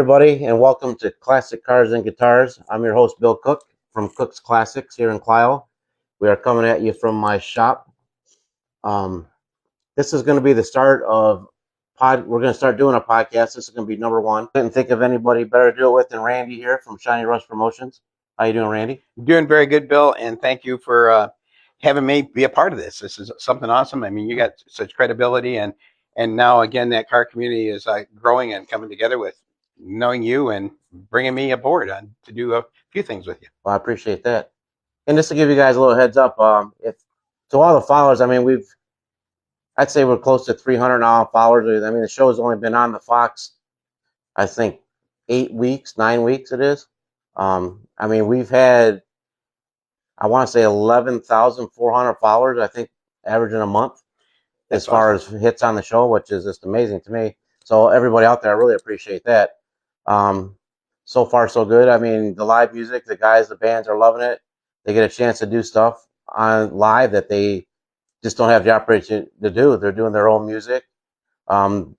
everybody, and welcome to Classic Cars and Guitars. I'm your host, Bill Cook from Cook's Classics here in Clio. We are coming at you from my shop. This is going to be the start of we're going to start doing a podcast. This is going to be number one. Couldn't think of anybody better to do it with than Randy here from Shiny Rush Promotions. How you doing, Randy? Doing very good, Bill, and thank you for having me be a part of this. This is something awesome. I mean, you got such credibility, and now again, that car community is growing and coming together with knowing you and bringing me aboard to do a few things with you. Well, I appreciate that. And just to give you guys a little heads up, if to all the followers, I mean, I'd say we're close to 300 now followers. I mean, the show's only been on the Fox, I think, 9 weeks it is. I mean, we've had, I want to say 11,400 followers, I think, averaging a month. That's as far awesome. As hits on the show, which is just amazing to me. So everybody out there, I really appreciate that. So far, so good. I mean, the live music, the guys, the bands are loving it. They get a chance to do stuff on live that they just don't have the opportunity to do. They're doing their own music.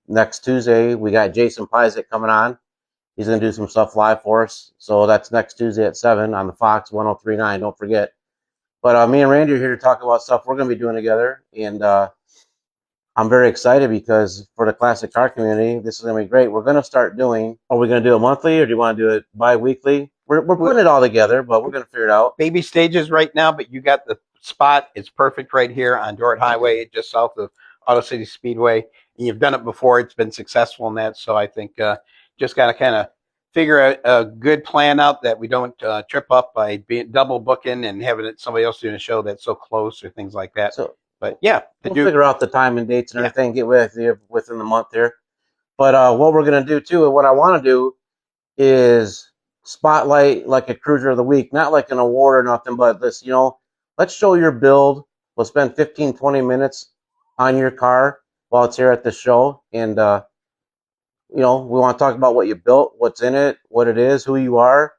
Next Tuesday, we got Jason Pizek coming on. He's going to do some stuff live for us. So that's next Tuesday at 7 on the Fox 1039. Don't forget. But me and Randy are here to talk about stuff we're going to be doing together. And I'm very excited because for the classic car community, this is going to be great. We're going to start doing, are we going to do it monthly or do you want to do it bi-weekly? We're putting it all together, but we're going to figure it out. Baby stages right now, but you got the spot. It's perfect right here on Dorrit Highway, just south of Auto City Speedway. And you've done it before. It's been successful in that. So I think just got to kind of figure out a good plan out that we don't trip up by being double booking and having somebody else doing a show that's so close or things like that. So, but yeah, we'll figure out the time and dates and everything, get with you within the month here. But what we're going to do too, and what I want to do is spotlight like a cruiser of the week, not like an award or nothing, but this, let's show your build. We'll spend 15, 20 minutes on your car while it's here at the show. And, we want to talk about what you built, what's in it, what it is, who you are.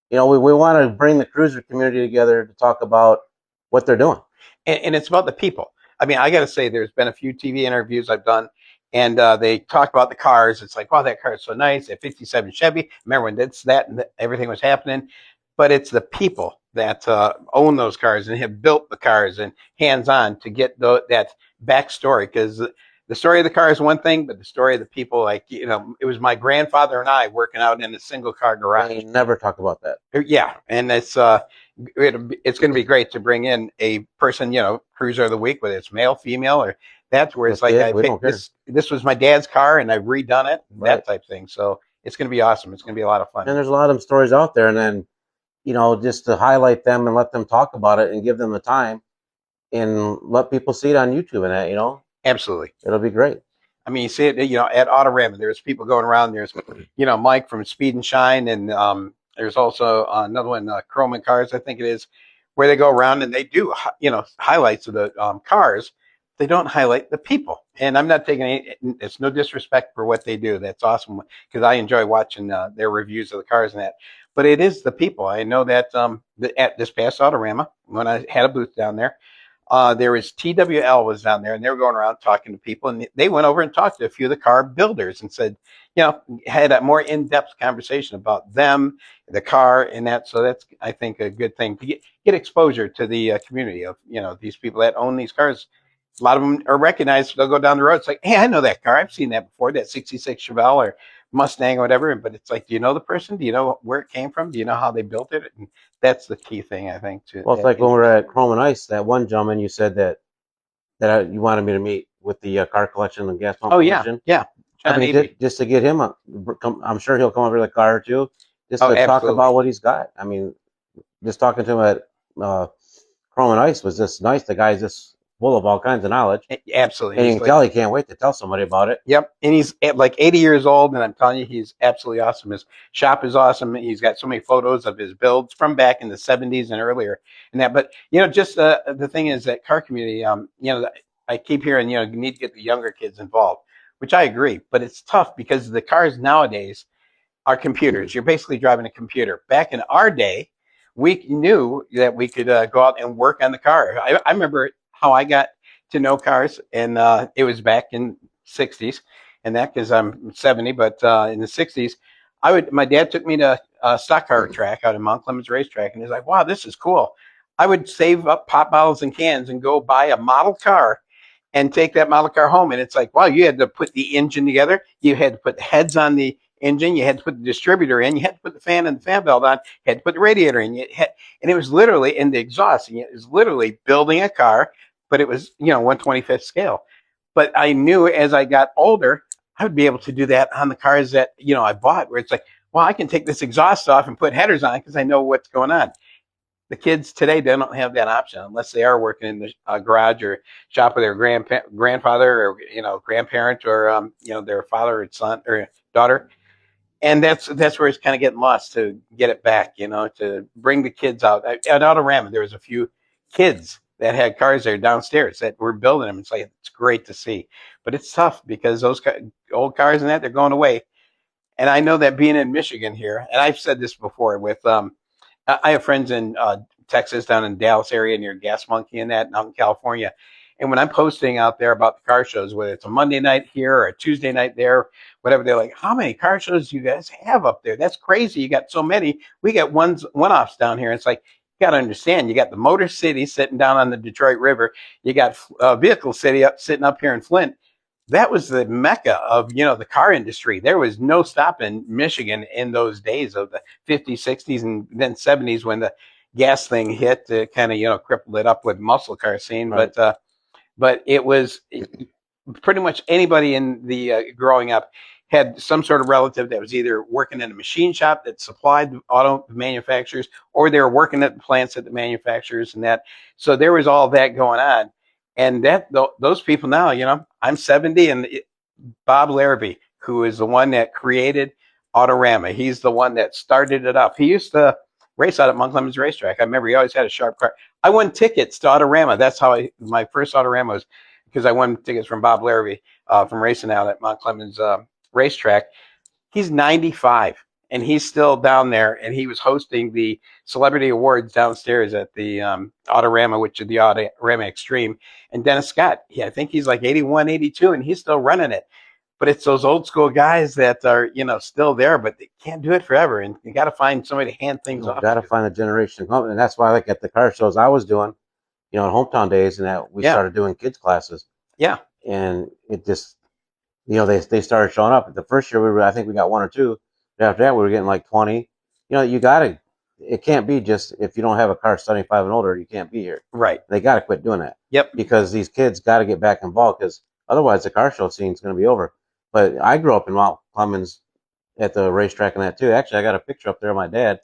We want to bring the cruiser community together to talk about what they're doing. And it's about the people. I mean, I got to say, there's been a few TV interviews I've done, and they talk about the cars. It's like, wow, that car is so nice. That 57 Chevy. Remember when that and everything was happening? But it's the people that own those cars and have built the cars and hands-on to get that backstory. Because the story of the car is one thing, but the story of the people, like, it was my grandfather and I working out in a single car garage. We never talk about that. Yeah, and it's going to be great to bring in a person, cruiser of the week, whether it's male, female, or that's where it's like, this was my dad's car and I've redone it, that type thing. So it's going to be awesome. It's going to be a lot of fun. And there's a lot of them stories out there. And then, just to highlight them and let them talk about it and give them the time and let people see it on YouTube and that, Absolutely. It'll be great. I mean, you see it, at Autorama, there's people going around. There's, Mike from Speed and Shine. And there's also another one, Chrome and Cars, I think it is, where they go around and they do, highlights of the cars. They don't highlight the people. And I'm not taking it's no disrespect for what they do. That's awesome because I enjoy watching their reviews of the cars and that. But it is the people. I know that at this past Autorama, when I had a booth down there, there was TWL was down there and they were going around talking to people, and they went over and talked to a few of the car builders and said, had a more in-depth conversation about them, the car, and that. So that's, I think, a good thing to get exposure to the community of, these people that own these cars. A lot of them are recognized. They'll go down the road. It's like, hey, I know that car. I've seen that before, that 66 Chevelle or Mustang or whatever. But it's like, do you know the person? Do you know where it came from? Do you know how they built it? And that's the key thing, I think. Well, it's like when we were at Chrome and Ice, that one gentleman you said that you wanted me to meet with the car collection and gas pump. Oh, yeah. Yeah. I mean, just to get him, I'm sure he'll come over the car too, just to talk about what he's got. I mean, just talking to him at Chrome and Ice was just nice. The guy's just full of all kinds of knowledge. Absolutely. And you can tell he can't wait to tell somebody about it. Yep. And he's like 80 years old, and I'm telling you, he's absolutely awesome. His shop is awesome. He's got so many photos of his builds from back in the 70s and earlier and that. But, just the thing is that car community, I keep hearing, you need to get the younger kids involved, which I agree. But it's tough because the cars nowadays are computers. You're basically driving a computer. Back in our day, we knew that we could go out and work on the car. I remember how I got to know cars, and it was back in 60s and that, because I'm 70, but in the 60s My dad took me to a stock car track out in Mount Clemens Racetrack, and he's like, "Wow, this is cool." I would save up pop bottles and cans and go buy a model car and take that model car home. And it's like, wow, you had to put the engine together. You had to put the heads on the engine. You had to put the distributor in. You had to put the fan and the fan belt on. You had to put the radiator in. And it was literally in the exhaust. And it was literally building a car, but it was, 1/25th scale. But I knew as I got older, I would be able to do that on the cars that, I bought, where it's like, well, I can take this exhaust off and put headers on because I know what's going on. The kids today, they don't have that option unless they are working in the garage or shop with their grandfather or grandparent or their father or son or daughter. And that's where it's kind of getting lost to get it back, to bring the kids out. At Autorama, there was a few kids that had cars there downstairs that were building them. It's like, it's great to see, but it's tough because those old cars and that, they're going away. And I know that being in Michigan here, and I've said this before with I have friends in Texas, down in Dallas area near Gas Monkey and that, and out in California. And when I'm posting out there about the car shows, whether it's a Monday night here or a Tuesday night there, whatever, they're like, "How many car shows do you guys have up there? That's crazy. You got so many. We got one-offs down here." It's like, you got to understand, you got the Motor City sitting down on the Detroit River. You got Vehicle City sitting up here in Flint. That was the mecca of the car industry. There was no stopping Michigan in those days of the 50s, 60s, and then 70s when the gas thing hit to kind of cripple it up with muscle car scene. Right. But it was pretty much anybody in the growing up had some sort of relative that was either working in a machine shop that supplied auto manufacturers, or they were working at the plants at the manufacturers and that. So there was all that going on. And those people now, I'm 70, and Bob Larrabee, who is the one that created Autorama, he's the one that started it up. He used to race out at Mount Clemens Racetrack. I remember he always had a sharp car. I won tickets to Autorama. That's how my first Autorama was, because I won tickets from Bob Larrabee from racing out at Mount Clemens Racetrack. He's 95. And he's still down there, and he was hosting the celebrity awards downstairs at the Autorama, which is the Autorama Extreme. And Dennis Scott, I think he's like 81, 82, and he's still running it. But it's those old school guys that are, still there, but they can't do it forever. And you got to find somebody to hand things off. Got to find a generation. And that's why, like at the car shows I was doing, in hometown days, and that we started doing kids classes. Yeah. And it just, they started showing up. The first year I think we got one or two. After that, we were getting like 20. It can't be just if you don't have a car 75 and older, you can't be here. Right. They got to quit doing that. Yep. Because these kids got to get back involved, because otherwise the car show scene is going to be over. But I grew up in Mount Clemens at the racetrack and that too. Actually, I got a picture up there of my dad.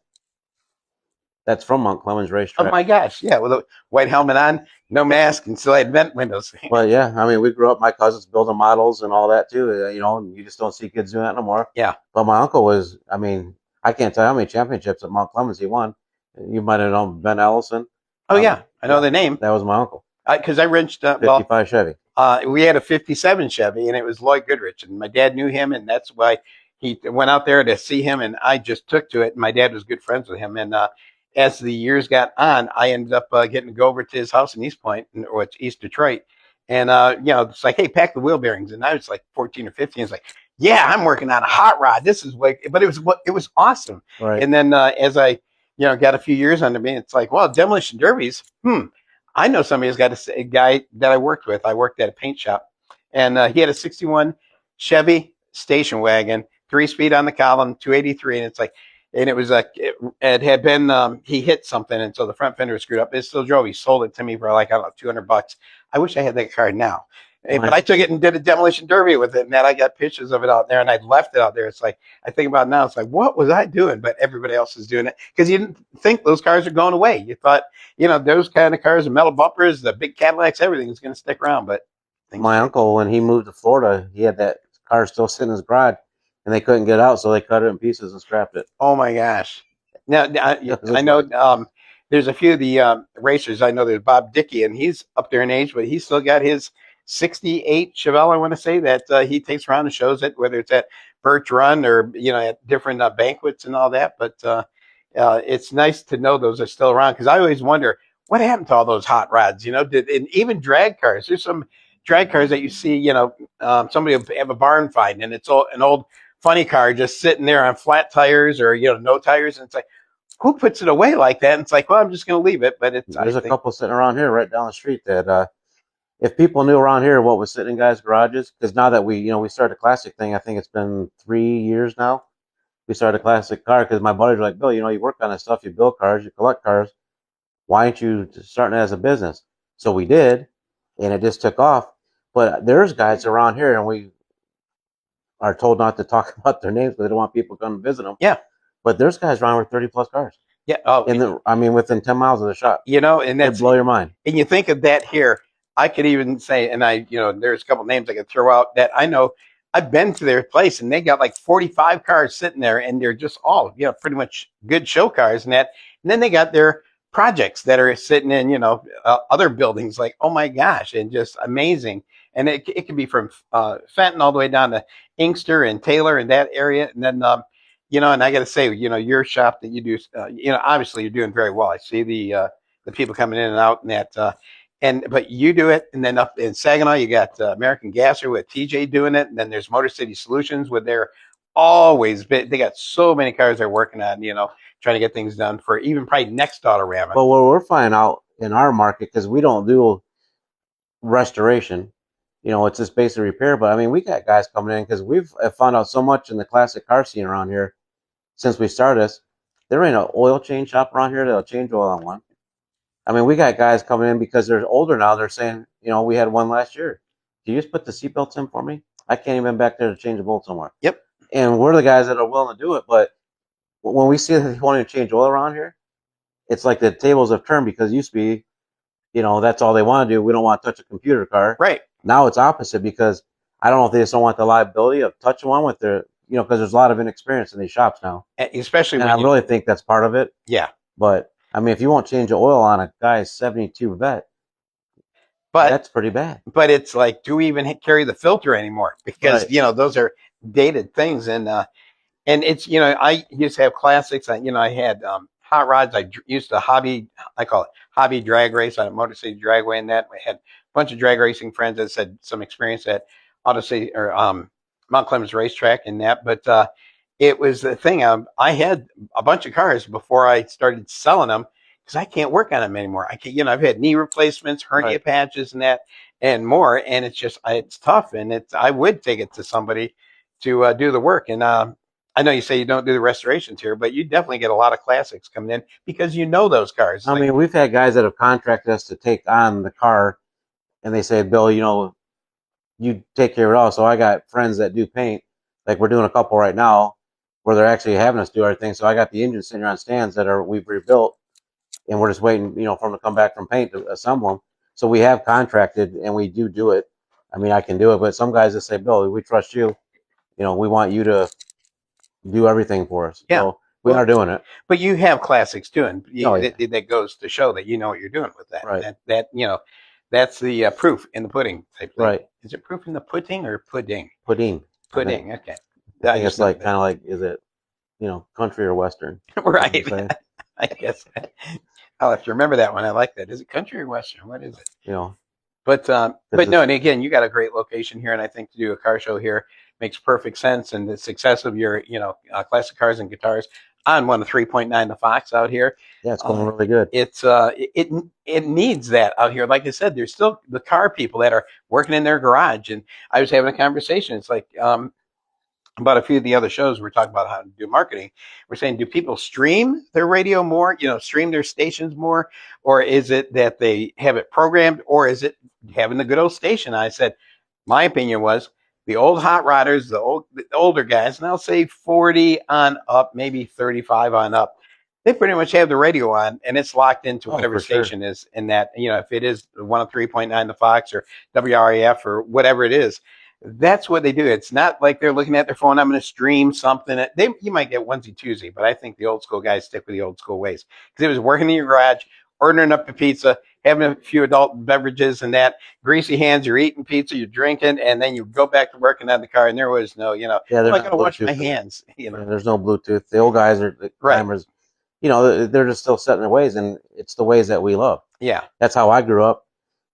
That's from Mount Clemens Racetrack. Oh my gosh. Yeah. With a white helmet on, no mask, and still had vent windows. Well, yeah. I mean, we grew up, my cousins building models and all that too, and you just don't see kids doing that no more. Yeah. But my uncle was, I can't tell you how many championships at Mount Clemens he won. You might have known Ben Ellison. Oh, yeah. I know the name. That was my uncle. Because I wrenched 55 Chevy. We had a 57 Chevy, and it was Lloyd Goodrich. And my dad knew him, and that's why he went out there to see him, and I just took to it. And my dad was good friends with him. And as the years got on, I ended up getting to go over to his house in East Point, or East Detroit. And, it's like, hey, pack the wheel bearings. And I was like 14 or 15. It's like, yeah, I'm working on a hot rod. This is but it was awesome. Right. And then as I, got a few years under me, it's like, well, demolition derbies. I know somebody who's got a guy that I worked with. I worked at a paint shop, and he had a 61 Chevy station wagon, 3-speed on the column, 283. And it's like, and it was like, it had been, he hit something. And so the front fender was screwed up. It still drove. He sold it to me for like, I don't know, $200. I wish I had that car now. But I took it and did a demolition derby with it, and then I got pictures of it out there, and I left it out there. It's like, I think about it now, it's like, what was I doing? But everybody else is doing it, because you didn't think those cars are going away. You thought, those kind of cars, the metal bumpers, the big Cadillacs, everything is going to stick around. But my uncle, when he moved to Florida, he had that car still sitting in his garage, and they couldn't get it out, so they cut it in pieces and scrapped it. Oh my gosh! Now I know there's a few of the racers. I know there's Bob Dickey, and he's up there in age, but he's still got his 68 Chevelle, I want to say, that he takes around and shows it, whether it's at Birch Run or at different banquets and all that. But it's nice to know those are still around, because I always wonder what happened to all those hot rods. And even drag cars. There's some drag cars that you see. Somebody will have a barn find, and it's an old funny car just sitting there on flat tires or no tires, and it's like, who puts it away like that? And it's like, well, I'm just going to leave it. But it's There's a couple sitting around here right down the street that if people knew around here what was sitting in guys' garages, because now that we started a classic thing, I think it's been 3 years now. We started a classic car because my buddies were like, Bill, you work on this stuff, you build cars, you collect cars. Why aren't you starting it as a business? So we did, and it just took off. But there's guys around here, and we are told not to talk about their names because they don't want people to come visit them. Yeah. But there's guys around with 30 plus cars. Yeah. Oh, within 10 miles of the shop. And It'd blow your mind. And you think of that here. I could even say, and there's a couple names I could throw out that I know. I've been to their place, and they got like 45 cars sitting there, and they're just all, pretty much good show cars and that. And then they got their projects that are sitting in, other buildings. Like, oh my gosh, and just amazing. And it could be from Fenton all the way down to Inkster and Taylor in that area, and then. And I got to say, your shop that you do, obviously you're doing very well. I see the people coming in and out and that, but you do it. And then up in Saginaw, you got American Gasser with TJ doing it. And then there's Motor City Solutions with their they got so many cars they're working on, trying to get things done for even probably next Autorama. But what we're finding out in our market, because we don't do restoration, it's just basic repair. But I mean, we got guys coming in because we've found out so much in the classic car scene around here. Since we started this, there ain't an oil change shop around here that'll change oil on one. I mean, we got guys coming in because they're older now. They're saying, we had one last year. Can you just put the seatbelts in for me? I can't even back there to change the bolt somewhere. Yep. And we're the guys that are willing to do it. But when we see that they want to change oil around here, it's like the tables have turned because it used to be, that's all they want to do. We don't want to touch a computer car. Right. Now it's opposite because I don't know if they just don't want the liability of touching one with their because there's a lot of inexperience in these shops now. Especially and I really think that's part of it. Yeah. But, I mean, if you won't change the oil on a guy's 72 vet, that's pretty bad. But it's like, do we even carry the filter anymore? Because, those are dated things. And it's, I used to have classics. I had hot rods. I used to I call it hobby drag race on a Motor City Dragway and that. We had a bunch of drag racing friends that said some experience at Auto City or Mount Clemens Racetrack and that, but it was the thing. I had a bunch of cars before I started selling them because I can't work on them anymore. I can't, I've had knee replacements, hernia patches, and that, and more. And it's tough. And I would take it to somebody to do the work. And I know you say you don't do the restorations here, but you definitely get a lot of classics coming in because those cars. I mean, we've had guys that have contracted us to take on the car, and they say, Bill, you take care of it all. So I got friends that do paint. Like we're doing a couple right now where they're actually having us do our thing. So I got the engines sitting on stands that we've rebuilt, and we're just waiting, for them to come back from paint to assemble them. So we have contracted, and we do it. I mean, I can do it, but some guys just say, Bill, we trust you. We want you to do everything for us. Yeah. So we are doing it. But you have classics too, and that goes to show that you know what you're doing with that. Right. That's the proof in the pudding type thing. Right. Is it proof in the pudding or pudding? Pudding. Pudding. Okay. I think it's kind of like, is it, country or western? Right. I guess I'll have to remember that one. I like that. Is it country or western? What is it? But no, and again, you got a great location here, and I think to do a car show here makes perfect sense. And the success of your, classic cars and guitars on 3.9 the Fox out here. Yeah, it's going really good. It needs that out here. Like I said, there's still the car people that are working in their garage. And I was having a conversation. It's like about a few of the other shows we're talking about how to do marketing. We're saying, do people stream their radio more, stream their stations more? Or is it that they have it programmed? Or is it having the good old station? I said, my opinion was the old hot rodders, the older guys, and I'll say 40 on up, maybe 35 on up. They pretty much have the radio on, and it's locked into whatever station is in that, if it is 103.9 the Fox or WRAF or whatever it is, that's what they do. It's not like they're looking at their phone. I'm going to stream something. You might get onesie twosie, but I think the old school guys stick with the old school ways because it was working in your garage, ordering up a pizza, having a few adult beverages and that, greasy hands, you're eating pizza, you're drinking, and then you go back to working on the car, and there was no, I'm not going to wash my hands. There's no Bluetooth. The old guys are the timers. They're just still set in their ways, and it's the ways that we love. Yeah. That's how I grew up,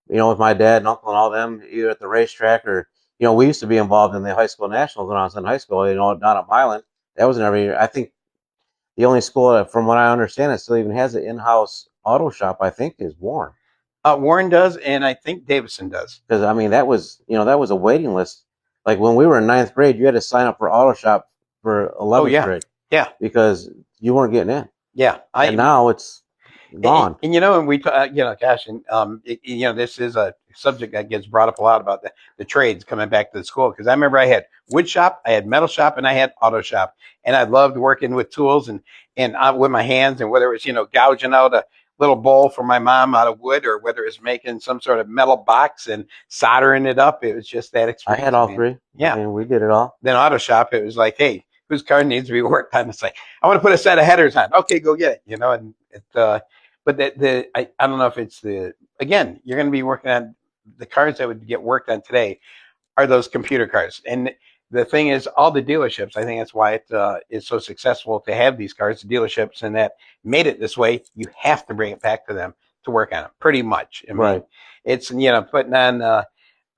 with my dad and uncle and all them, either at the racetrack or, we used to be involved in the high school nationals when I was in high school. Down at Milan, that was every year. I think the only school, from what I understand, that still even has an in-house auto shop, I think, is Warren. Warren does, and I think Davison does. Because I mean, that was a waiting list. Like when we were in ninth grade, you had to sign up for auto shop for 11th grade. Yeah, because you weren't getting in. Yeah, and now it's gone. And and we, gosh, and this is a subject that gets brought up a lot about the trades coming back to the school. Because I remember I had wood shop, I had metal shop, and I had auto shop, and I loved working with tools and with my hands, and whether it was gouging out a little bowl for my mom out of wood, or whether it's making some sort of metal box and soldering it up. It was just that experience. I had all three. Yeah, I mean, we did it all. Then auto shop, it was like, hey, whose car needs to be worked on? It's like, I want to put a set of headers on. Okay, go get it. And but I don't know if it's again, you're going to be working on the cars that would get worked on today are those computer cars. And the thing is, all the dealerships, I think that's why it is so successful to have these cars, the dealerships, and that made it this way. You have to bring it back to them to work on it, pretty much. I mean, right. It's, putting on, I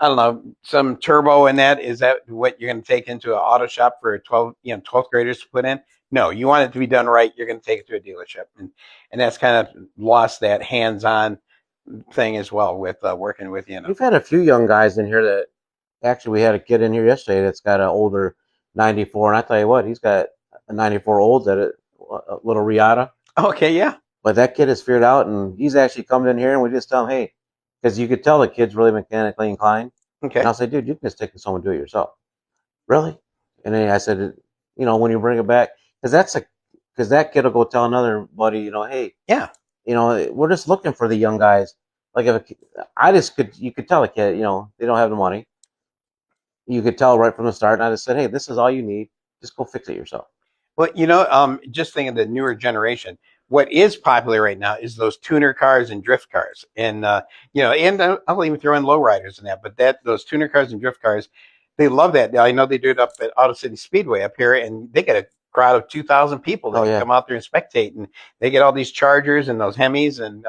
don't know, some turbo in that. Is that what you're going to take into an auto shop for 12th graders to put in? No, you want it to be done right. You're going to take it to a dealership. And that's kind of lost that hands-on thing as well with working with, We've had a few young guys in here that actually, we had a kid in here yesterday that's got an older 94. And I tell you what, he's got a 94 old, a little Riata. Okay, yeah. But that kid has figured out, and he's actually coming in here, and we just tell him, hey, because you could tell the kid's really mechanically inclined. Okay. And I'll say, dude, you can just take this home and do it yourself. Really? And then I said, when you bring it back, because that kid will go tell another buddy, hey, yeah, we're just looking for the young guys. Like you could tell a kid, they don't have the money. You could tell right from the start. And I just said, hey, this is all you need. Just go fix it yourself. Well, just thinking of the newer generation, what is popular right now is those tuner cars and drift cars. And, and I'll even throw in lowriders in that, but those tuner cars and drift cars, they love that. I know they do it up at Auto City Speedway up here, and they get a crowd of 2,000 people that come out there and spectate, and they get all these Chargers and those Hemis and,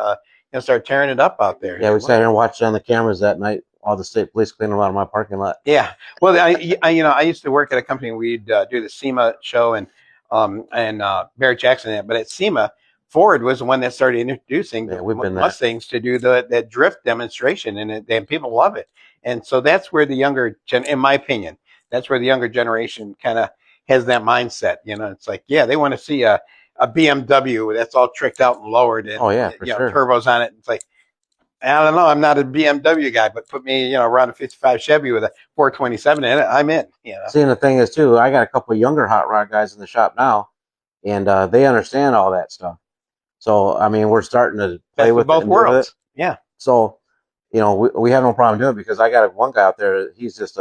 start tearing it up out there. Yeah, we sat here and watched on the cameras that night, all the state police cleaning them out of my parking lot. Yeah. Well, I used to work at a company. We'd do the SEMA show and Barrett Jackson. But at SEMA, Ford was the one that started introducing the Mustangs to do that drift demonstration, and people love it. And so that's where the younger in my opinion, that's where the younger generation kind of has that mindset. It's like, yeah, they want to see a BMW that's all tricked out and lowered, and sure. turbos on it. It's like, I don't know. I'm not a BMW guy, but put me, around a 55 Chevy with a 427 in it, I'm in. See, and the thing is, too, I got a couple of younger hot rod guys in the shop now, and they understand all that stuff. So, I mean, we're starting to play with both worlds. Yeah. So, we have no problem doing it, because I got one guy out there. He's just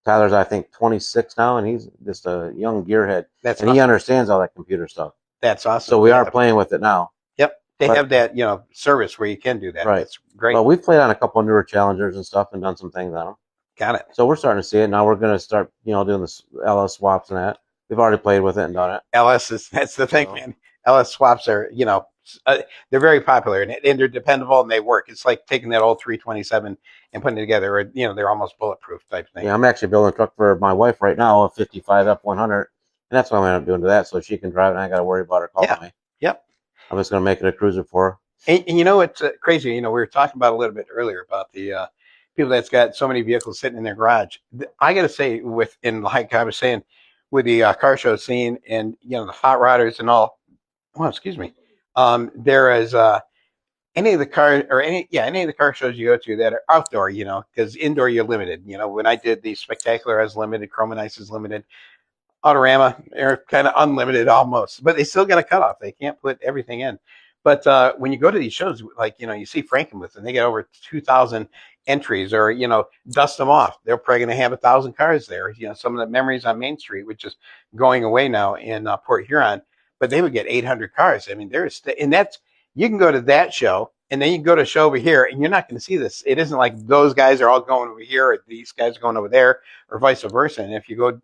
Tyler's, I think, 26 now, and he's just a young gearhead. And he understands all that computer stuff. That's awesome. So we are playing with it now. Yep. They have that, service where you can do that. Right. It's great. Well, we've played on a couple of newer Challengers and stuff and done some things on them. Got it. So we're starting to see it. Now we're going to start, doing the LS swaps and that. We've already played with it and done it. That's the thing, man. LS swaps are, they're very popular, and they're dependable, and they work. It's like taking that old 327 and putting it together. Or, they're almost bulletproof type thing. Yeah, I'm actually building a truck for my wife right now, a 55 F100, and that's what I'm going to end up doing to that, so she can drive it, and I got to worry about her calling me. Yep. I'm just going to make it a cruiser for her. And it's crazy. We were talking about a little bit earlier about the people that's got so many vehicles sitting in their garage. I got to say, like I was saying, with the car show scene and the hot rodders and all. Well, excuse me. There is any of the car shows you go to that are outdoor. Because indoor you're limited. When I did the Spectacular, I was limited. Chrome and Ice is limited. Autorama, they're kind of unlimited almost, but they still got a cutoff. They can't put everything in. But when you go to these shows, like, you see Frankenmuth, and they get over 2,000 entries, or, dust them off. They're probably going to have 1,000 cars there. Some of the Memories on Main Street, which is going away now in Port Huron, but they would get 800 cars. I mean, you can go to that show, and then you can go to a show over here, and you're not going to see this. It isn't like those guys are all going over here, or these guys are going over there, or vice versa. And if you go,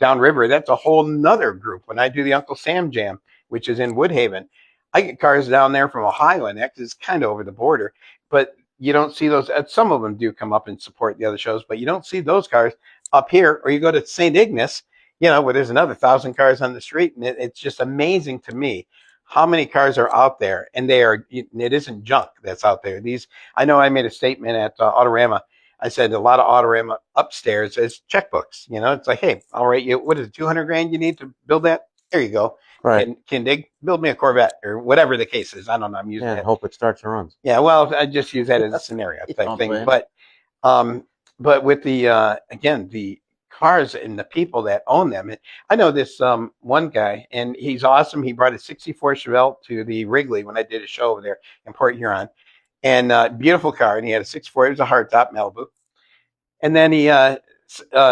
downriver, that's a whole nother group. When I do the Uncle Sam Jam, which is in Woodhaven, I get cars down there from Ohio, and that is kind of over the border. But you don't see those. Some of them do come up and support the other shows, but you don't see those cars up here. Or you go to St. Ignace, where there's another 1,000 cars on the street, and it's just amazing to me how many cars are out there, and it isn't junk that's out there. I know I made a statement at Autorama. I said a lot of Autorama upstairs is checkbooks. It's like, hey, all right, what is it, 200 grand you need to build that? There you go. Right. Can Dig build me a Corvette or whatever the case is? I don't know. I'm using it. Hope it starts and runs. Yeah, well, I just use that as a scenario type thing. Man. But with the again, the cars and the people that own them, I know this one guy, and he's awesome. He brought a '64 Chevelle to the Wrigley when I did a show over there in Port Huron, and beautiful car. And he had a '64. It was a hardtop Malibu, and then he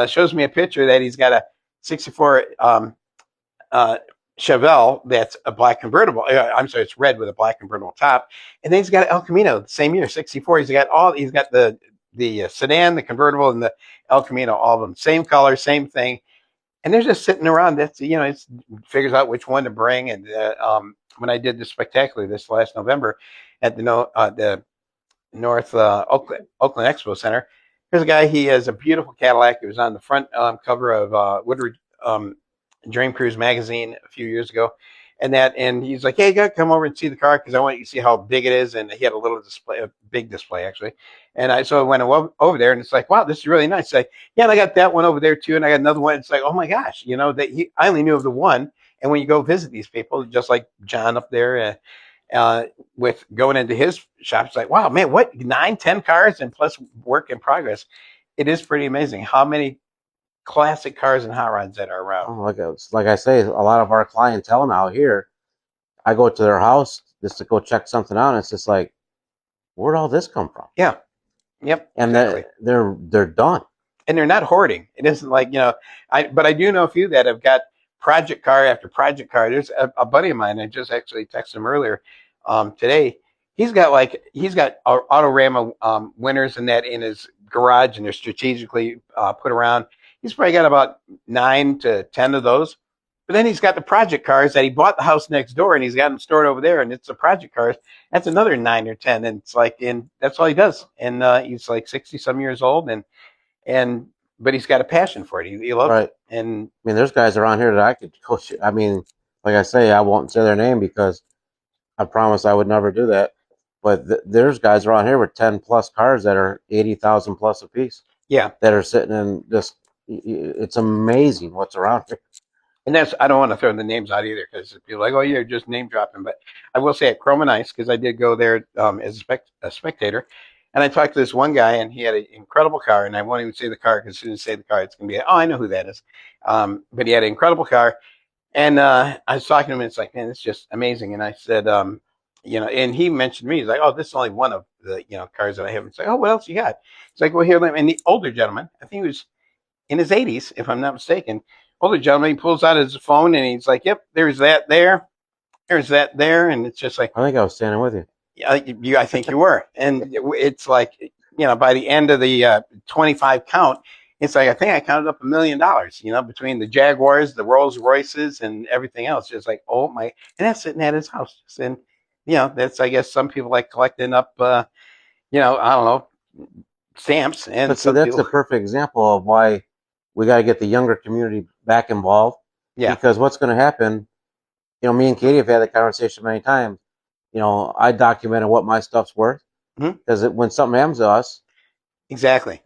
shows me a picture that he's got a '64 Chevelle that's a black convertible. I'm sorry, it's red with a black convertible top. And then he's got El Camino, the same year, '64. He's got the sedan, the convertible, and the El Camino, all of them, same color, same thing. And they're just sitting around. That's it figures out which one to bring. And when I did the spectacular this last November at the North Oakland Expo Center, there's a guy. He has a beautiful Cadillac. It was on the front cover of Woodward Dream Cruise magazine a few years ago, and he's like, hey, you gotta come over and see the car because I want you to see how big it is. And he had a little display, a big display actually. And I went over there, and it's like, wow, this is really nice. Like, yeah, and I got that one over there too, and I got another one. It's like, oh my gosh, I only knew of the one. And when you go visit these people, just like John up there, with going into his shop, it's like, wow, man, what 9-10 cars and plus work in progress. It is pretty amazing how many classic cars and hot rods that are around. Like I say, a lot of our clientele now here, I go to their house just to go check something out, and it's just like, where'd all this come from? Yeah. Yep. And exactly. They're done. And they're not hoarding. It isn't like, but I do know a few that have got project car after project car. There's a buddy of mine, I just actually texted him earlier today. He's got Autorama winners and that in his garage, and they're strategically put around. He's probably got about 9 to 10 of those. But then he's got the project cars that he bought the house next door, and he's got them stored over there, and it's the project cars. That's another 9 or 10, and it's like, and that's all he does. And he's like 60-some years old, but he's got a passion for it. He loves it. And I mean, there's guys around here that I could coach. I mean, like I say, I won't say their name because I promised I would never do that. But there's guys around here with 10 plus cars that are 80,000 plus a piece. Yeah, that are sitting in just. It's amazing what's around here. And I don't want to throw the names out either because people are like, oh, you're just name dropping. But I will say at Chrome and Ice, because I did go there as a spectator, and I talked to this one guy, and he had an incredible car, and I won't even say the car because as soon as I say the car, it's going to be, oh, I know who that is. But he had an incredible car, and I was talking to him, and it's like, man, it's just amazing. And I said, and he mentioned me. He's like, oh, this is only one of the cars that I have. It's like, oh, what else you got? He's like, well, here, and the older gentleman, I think he was in his 80s, if I'm not mistaken, older gentleman, he pulls out his phone and he's like, yep, there's that there. There's that there. And it's just like, I think I was standing with you. I think you were. And it's like, by the end of the 25 count, it's like, I think I counted up $1 million, between the Jaguars, the Rolls Royces, and everything else. Just like, oh my, and that's sitting at his house. And, that's, I guess some people like collecting up, I don't know, stamps. And so that's a perfect example of why we got to get the younger community back involved. Yeah. Because what's going to happen, me and Katie have had that conversation many times. I documented what my stuff's worth because when something happens to us. Exactly.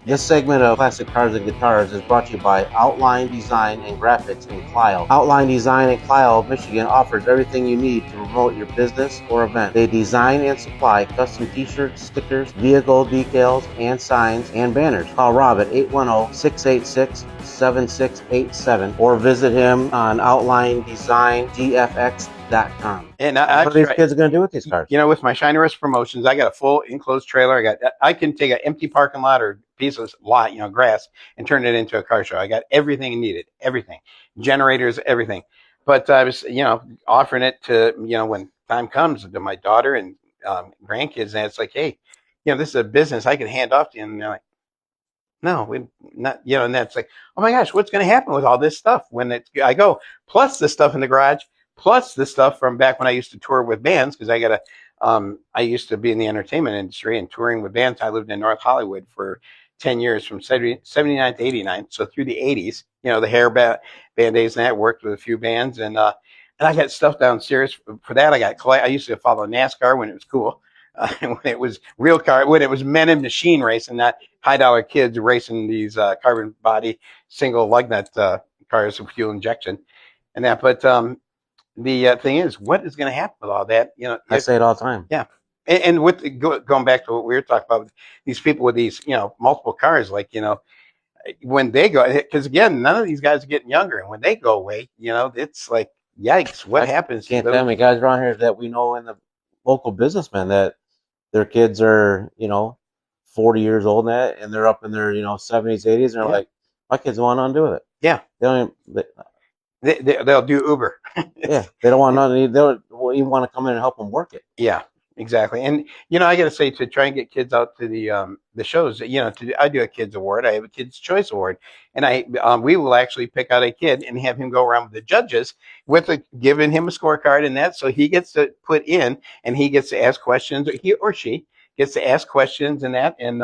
This segment of Classic Cars and Guitars is brought to you by Outline Design and Graphics in Clio. Outline Design in Clio, Michigan offers everything you need to promote your business or event. They design and supply custom t-shirts, stickers, vehicle decals, and signs and banners. Call Rob at 810-686-7687 or visit him on OutlineDesignGFX.com. And what are these kids going to do with these cars? With my Shiny Rest promotions, I got a full enclosed trailer. I can take an empty parking lot or piece of lot, grass, and turn it into a car show. I got everything needed, everything, generators, everything. But I was, offering it to, when time comes, to my daughter and grandkids, and it's like, hey, this is a business I can hand off to you, and they're like, no, we not, and that's like, oh my gosh, what's going to happen with all this stuff when I go, plus the stuff in the garage, plus the stuff from back when I used to tour with bands, because I got I used to be in the entertainment industry and touring with bands. I lived in North Hollywood for 10 years from 79 to 89. So through the 80s, the hair band aids and that, worked with a few bands. And I got stuff downstairs for that. I used to follow NASCAR when it was cool. When it was real car, when it was men in machine racing, not high dollar kids racing these carbon body single lug nut cars with fuel injection and that. But the thing is, what is going to happen with all that? I say it all the time. Yeah. And with going back to what we were talking about, these people with these, multiple cars, like, when they go, because again, none of these guys are getting younger. And when they go away, it's like, yikes, what happens? Can't tell me guys around here that we know in the local businessmen that their kids are, 40 years old and they're up in their, 70s, 80s, and they're like, my kids want nothing to do with it. Yeah. They don't even, They'll do Uber. Yeah, they don't want nothing. They don't even want to come in and help them work it. Yeah, exactly. And I got to say, to try and get kids out to the shows, I do a kids award. I have a kids choice award, and we will actually pick out a kid and have him go around with the judges giving him a scorecard and that, so he gets to put in and he gets to ask questions, or he or she gets to ask questions and that, and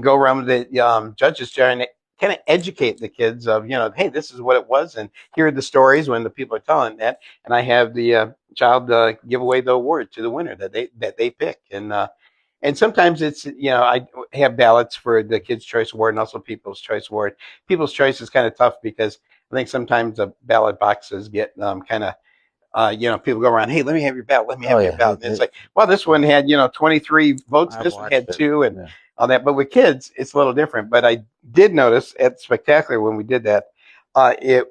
go around with the judges trying to kind of educate the kids of, hey, this is what it was, and here are the stories when the people are telling that, and I have the child give away the award to the winner that they pick, and sometimes it's, I have ballots for the Kids Choice Award and also People's Choice Award. People's Choice is kind of tough because I think sometimes the ballot boxes get kind of, people go around, hey, let me have your ballot, let me have your ballot. And it's like, well, this one had 23 votes, this one had 2, and all that. But with kids, it's a little different. But I did notice at Spectacular when we did that, he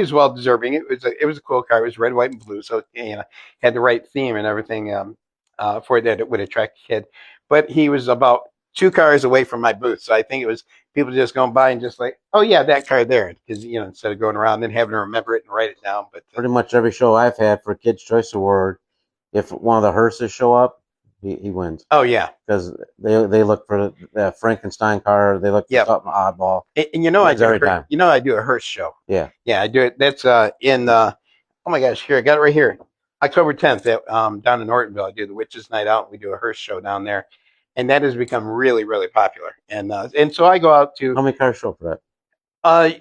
was well deserving. It was a cool car. It was red, white, and blue, so had the right theme and everything for that it would attract a kid. But he was about 2 cars away from my booth, so I think it was people just going by and just like, oh yeah, that car there, because instead of going around and having to remember it and write it down. But pretty much every show I've had for Kids Choice Award, if one of the hearses show up, he wins. Oh yeah, because they look for the Frankenstein car. They look for something oddball. And I do a hearse show. Yeah, I do it. That's in oh my gosh, here I got it right here, October 10th down in Nortonville. I do the Witches Night Out. We do a hearse show down there, and that has become really, really popular. And so I go out to. How many cars show up for that?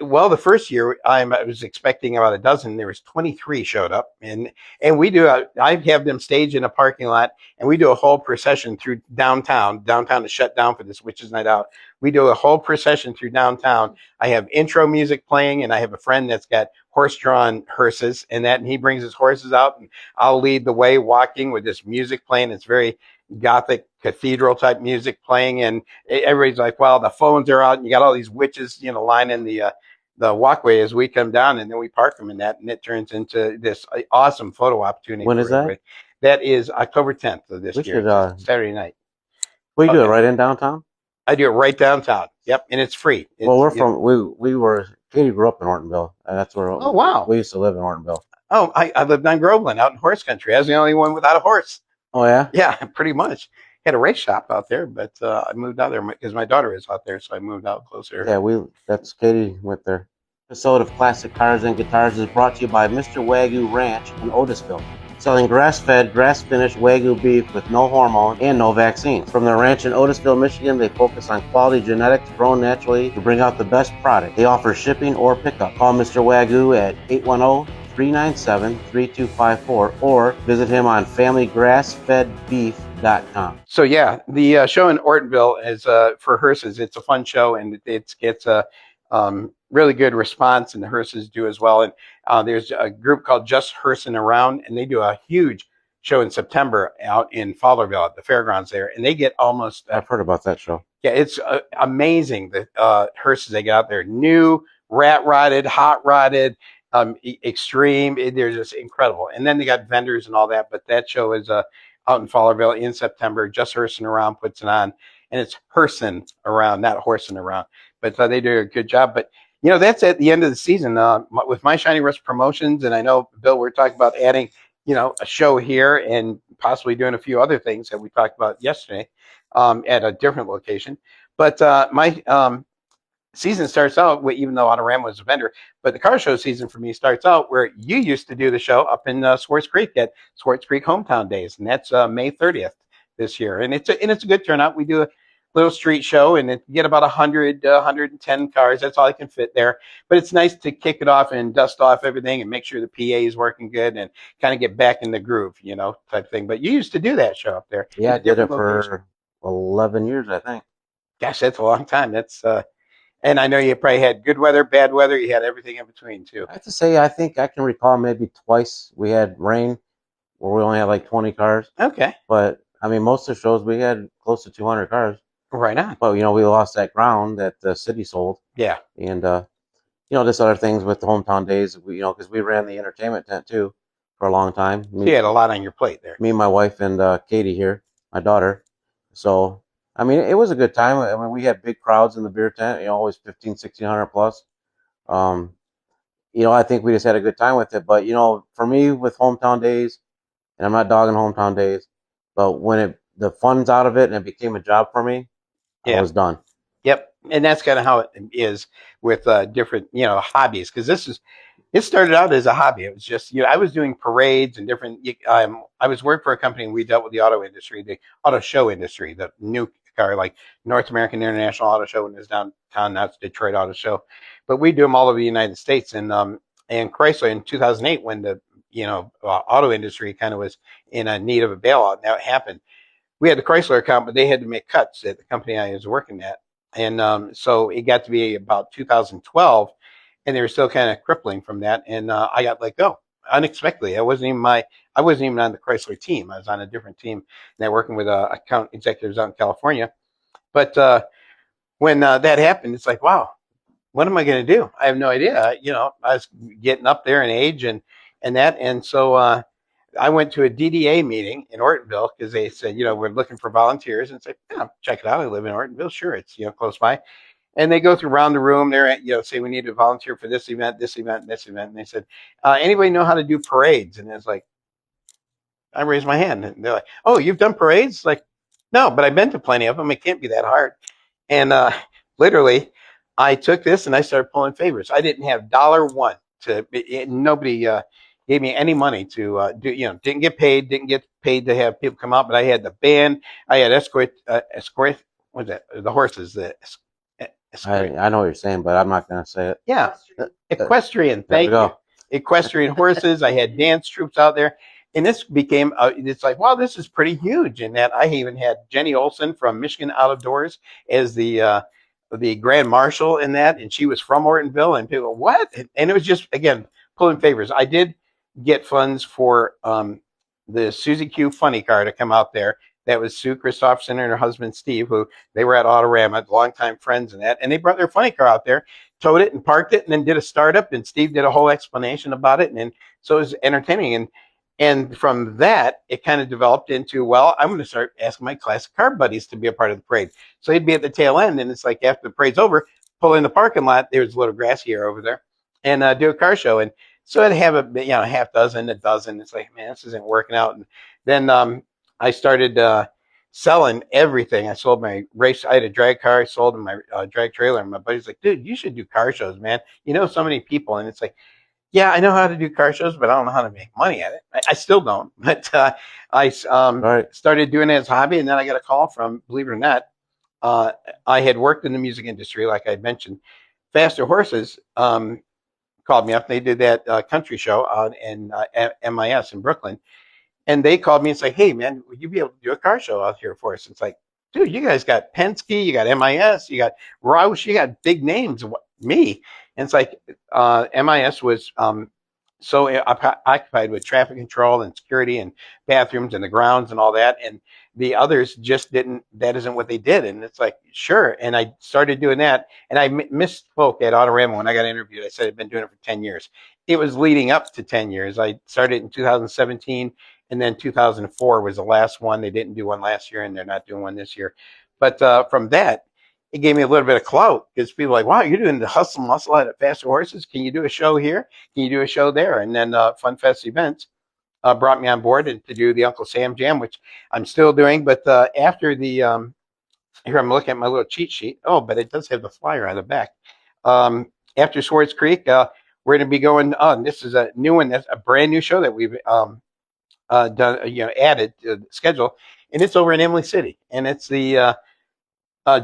Well, the first year I was expecting about a dozen. There was 23 showed up, and we do. I have them stage in a parking lot, and we do a whole procession through downtown. Downtown is shut down for this Witches Night Out. We do a whole procession through downtown. I have intro music playing, and I have a friend that's got horse-drawn hearses, and he brings his horses out, and I'll lead the way walking with this music playing. It's very Gothic cathedral type music playing, and everybody's like, well, the phones are out, and you got all these witches, lining the walkway as we come down, and then we park them in that, and it turns into this awesome photo opportunity. When is that? That is October 10th of this year, Saturday night. We do it right in downtown? I do it right downtown. Yep, and it's free. Well, Katie grew up in Ortonville, and that's where we used to live in Ortonville. Oh, I lived on Groveland out in horse country. I was the only one without a horse. Oh, yeah? Yeah, pretty much. Had a race shop out there, but I moved out there because my daughter is out there, so I moved out closer. Yeah, that's Katie went there. Episode of Classic Cars and Guitars is brought to you by Mr. Wagyu Ranch in Otisville, selling grass-fed, grass-finished Wagyu beef with no hormone and no vaccines. From their ranch in Otisville, Michigan, they focus on quality genetics grown naturally to bring out the best product. They offer shipping or pickup. Call Mr. Wagyu at 810-397-3254 or visit him on familygrassfedbeef.com. So yeah, the show in Ortonville is for hearses. It's a fun show, and it gets a really good response, and the hearses do as well. And there's a group called Just Hearsing Around, and they do a huge show in September out in Fowlerville at the fairgrounds there, and they get almost. I've heard about that show. Yeah, it's amazing the hearses they get out there. New, rat rodded, hot rodded. Extreme. They're just incredible. And then they got vendors and all that. But that show is out in Fowlerville in September. Just Hearsing Around puts it on, and it's hearsing around, not horsing around. But they do a good job. But that's at the end of the season with My Shiny Rust Promotions. And I know, Bill, we're talking about adding a show here and possibly doing a few other things that we talked about yesterday at a different location. But my season starts out with, even though Autorama was a vendor, but the car show season for me starts out where you used to do the show up in Swartz Creek at Swartz Creek Hometown Days, and that's May 30th this year, and it's a good turnout. We do a little street show, and you get about 100, 110 cars. That's all I can fit there. But it's nice to kick it off and dust off everything and make sure the PA is working good and kind of get back in the groove, type thing. But you used to do that show up there Yeah, in I a did it different location. for 11 years, I think. Gosh, that's a long time. And I know you probably had good weather, bad weather. You had everything in between too. I have to say, I think I can recall maybe twice we had rain where we only had like 20 cars. Okay, But I mean, most of the shows we had close to 200 cars. right on. But we lost that ground that the city sold, Yeah, and just other things with the hometown days. Because we ran the entertainment tent too for a long time. so you had a lot on your plate there. Me, my wife, and Katie here, my daughter. So I mean, it was a good time. I mean, we had big crowds in the beer tent. Always 15, 1600 plus. Um, I think we just had a good time with it. But for me, with hometown days, and I'm not dogging hometown days, but when the fun's out of it and it became a job for me, I Yeah. was done. Yep, and that's kind of how it is with different hobbies, because it started out as a hobby. It was just I was doing parades and different. I was working for a company and we dealt with the auto industry, the auto show industry, the new car like North American International Auto Show when it was downtown. Now it's Detroit Auto Show, but we do them all over the United States. And Chrysler in 2008 when the auto industry kind of was in a need of a bailout. Now it happened. We had the Chrysler account, but they had to make cuts at the company I was working at. And so it got to be about 2012, and they were still kind of crippling from that. And I got let go unexpectedly. I wasn't even on the Chrysler team. I was on a different team, and working with account executives out in California. But when that happened, it's like, wow, what am I going to do? I have no idea. I was getting up there in age and that, and so I went to a DDA meeting in Ortonville because they said, we're looking for volunteers. And it's like, yeah, check it out. I live in Ortonville. Sure, it's close by. And they go through around the room. They're at, say we need to volunteer for this event, this event, this event. And they said, anybody know how to do parades? And it's like, I raised my hand, and they're like, oh, you've done parades? Like, no, but I've been to plenty of them. It can't be that hard. And literally, I took this and I started pulling favors. I didn't have $1 to. Nobody gave me any money to do. Didn't get paid to have people come out. But I had the band. I had escort. What's that? The horses. I know what you're saying, but I'm not going to say it. Yeah, equestrian. There we Thank go. you. Equestrian horses. I had dance troops out there. And this became, it's like, wow, this is pretty huge. And that I even had Jenny Olson from Michigan Out of Doors as the grand marshal in that. And she was from Ortonville. And people, what? And it was just, again, pulling favors. I did get funds for the Susie Q funny car to come out there. That was Sue Christopherson and her husband, Steve, who they were at Autorama, longtime friends and that. And they brought their funny car out there, towed it and parked it, and then did a startup. And Steve did a whole explanation about it. And so it was entertaining. And from that, it kind of developed into, well, I'm going to start asking my classic car buddies to be a part of the parade. So they'd be at the tail end, and it's like after the parade's over, pull in the parking lot. There's a little grassy area over there, and do a car show. And so I'd have a half dozen, a dozen. It's like, man, this isn't working out. And then I started selling everything. I sold my race. I had a drag car. I sold my drag trailer. And my buddy's like, dude, you should do car shows, man. So many people. And it's like, yeah, I know how to do car shows, but I don't know how to make money at it. I still don't. But I started doing it as a hobby, and then I got a call from, believe it or not, I had worked in the music industry, like I mentioned. Faster Horses called me up. They did that country show on in MIS in Brooklyn, and they called me and said, "Hey, man, would you be able to do a car show out here for us?" It's like, dude, you guys got Penske, you got MIS, you got Roush, you got big names. Me. And it's like MIS was so occupied with traffic control and security and bathrooms and the grounds and all that. And the others just didn't, that isn't what they did. And it's like, sure. And I started doing that. And I misspoke at Autorama when I got interviewed. I said I'd been doing it for 10 years. It was leading up to 10 years. I started in 2017, and then 2004 was the last one. They didn't do one last year, and they're not doing one this year. But from that, it gave me a little bit of clout because people were like, wow, you're doing the hustle and muscle at Faster Horses. Can you do a show here? Can you do a show there? And then Fun Fest Events brought me on board and to do the Uncle Sam Jam, which I'm still doing. But after the Here I'm looking at my little cheat sheet. Oh, but it does have the flyer on the back. After Swartz Creek, we're going to be going on. This is a new one. That's a brand new show that we've done, added to the schedule, and it's over in Emily City, and it's the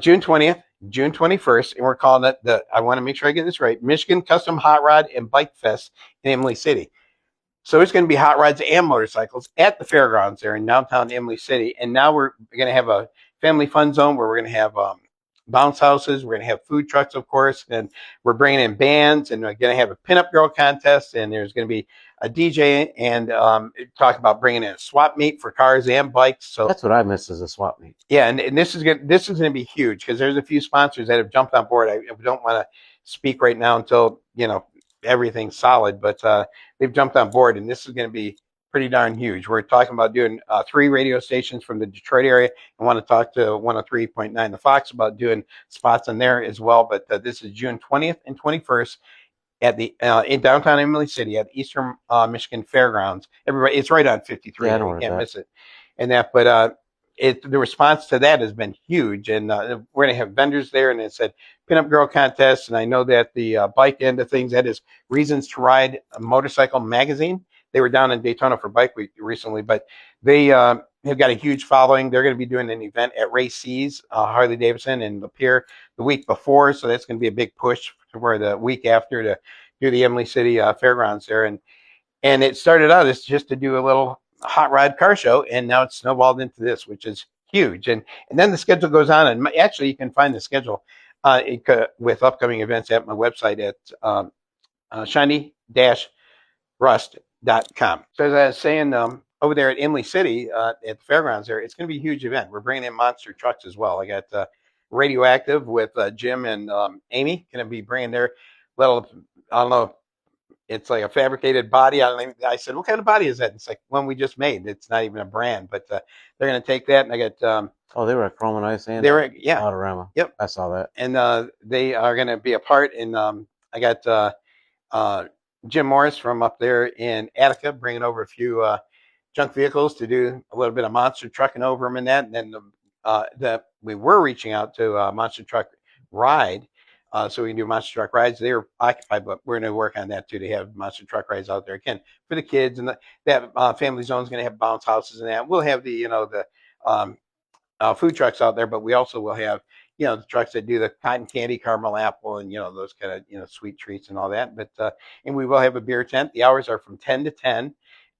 June 20th, June 21st, and we're calling it I want to make sure I get this right, Michigan Custom Hot Rod and Bike Fest in Emily City. So it's going to be hot rods and motorcycles at the fairgrounds there in downtown Emily City. And now we're going to have a family fun zone where we're going to have bounce houses. We're going to have food trucks, of course, and we're bringing in bands, and we're going to have a pinup girl contest, and there's going to be a DJ, and talk about bringing in a swap meet for cars and bikes. So That's what I miss is a swap meet. yeah, and this is going to be huge because there's a few sponsors that have jumped on board. I don't want to speak right now until everything's solid, but they've jumped on board, and this is going to be pretty darn huge. We're talking about doing 3 radio stations from the Detroit area. I want to talk to 103.9 The Fox about doing spots on there as well. But this is June 20th and 21st at the in downtown Emily City at Eastern Michigan Fairgrounds. Everybody, it's right on 53. Yeah, I You know where can't it's miss it. And that, but the response to that has been huge, and we're going to have vendors there, and it said pinup girl contest, and I know that the bike end of things, that is Reasons to Ride a Motorcycle magazine. They were down in Daytona for Bike Week recently, but they have got a huge following. They're going to be doing an event at Ray C's Harley Davidson and Lapeer the week before, so that's going to be a big push for the week after to do the Emily City Fairgrounds there, and it started out as just to do a little hot rod car show, and now it's snowballed into this, which is huge. And then the schedule goes on, and actually you can find the schedule with upcoming events at my website at shiny-rust.com. So as I was saying, over there at Emily City at the fairgrounds there, it's going to be a huge event. We're bringing in monster trucks as well. I got Radioactive with Jim and Amy going to be bringing their little, I don't know, it's like a fabricated body. I said, what kind of body is that? It's like one we just made. It's not even a brand, but they're going to take that. And I got, Oh, they were at Chrome and Ice and they were, yeah, Autorama. yep. I saw that. And they are going to be a part. And I got Jim Morris from up there in Attica bringing over a few junk vehicles to do a little bit of monster trucking over them and that. And then we were reaching out to Monster Truck Ride. So we can do monster truck rides. They were occupied, but we're going to work on that too, to have monster truck rides out there again for the kids. And that family zone is going to have bounce houses and that. We'll have the um, food trucks out there, but we also will have the trucks that do the cotton candy, caramel apple, and those kind of sweet treats and all that. But and we will have a beer tent. The hours are from 10 to 10,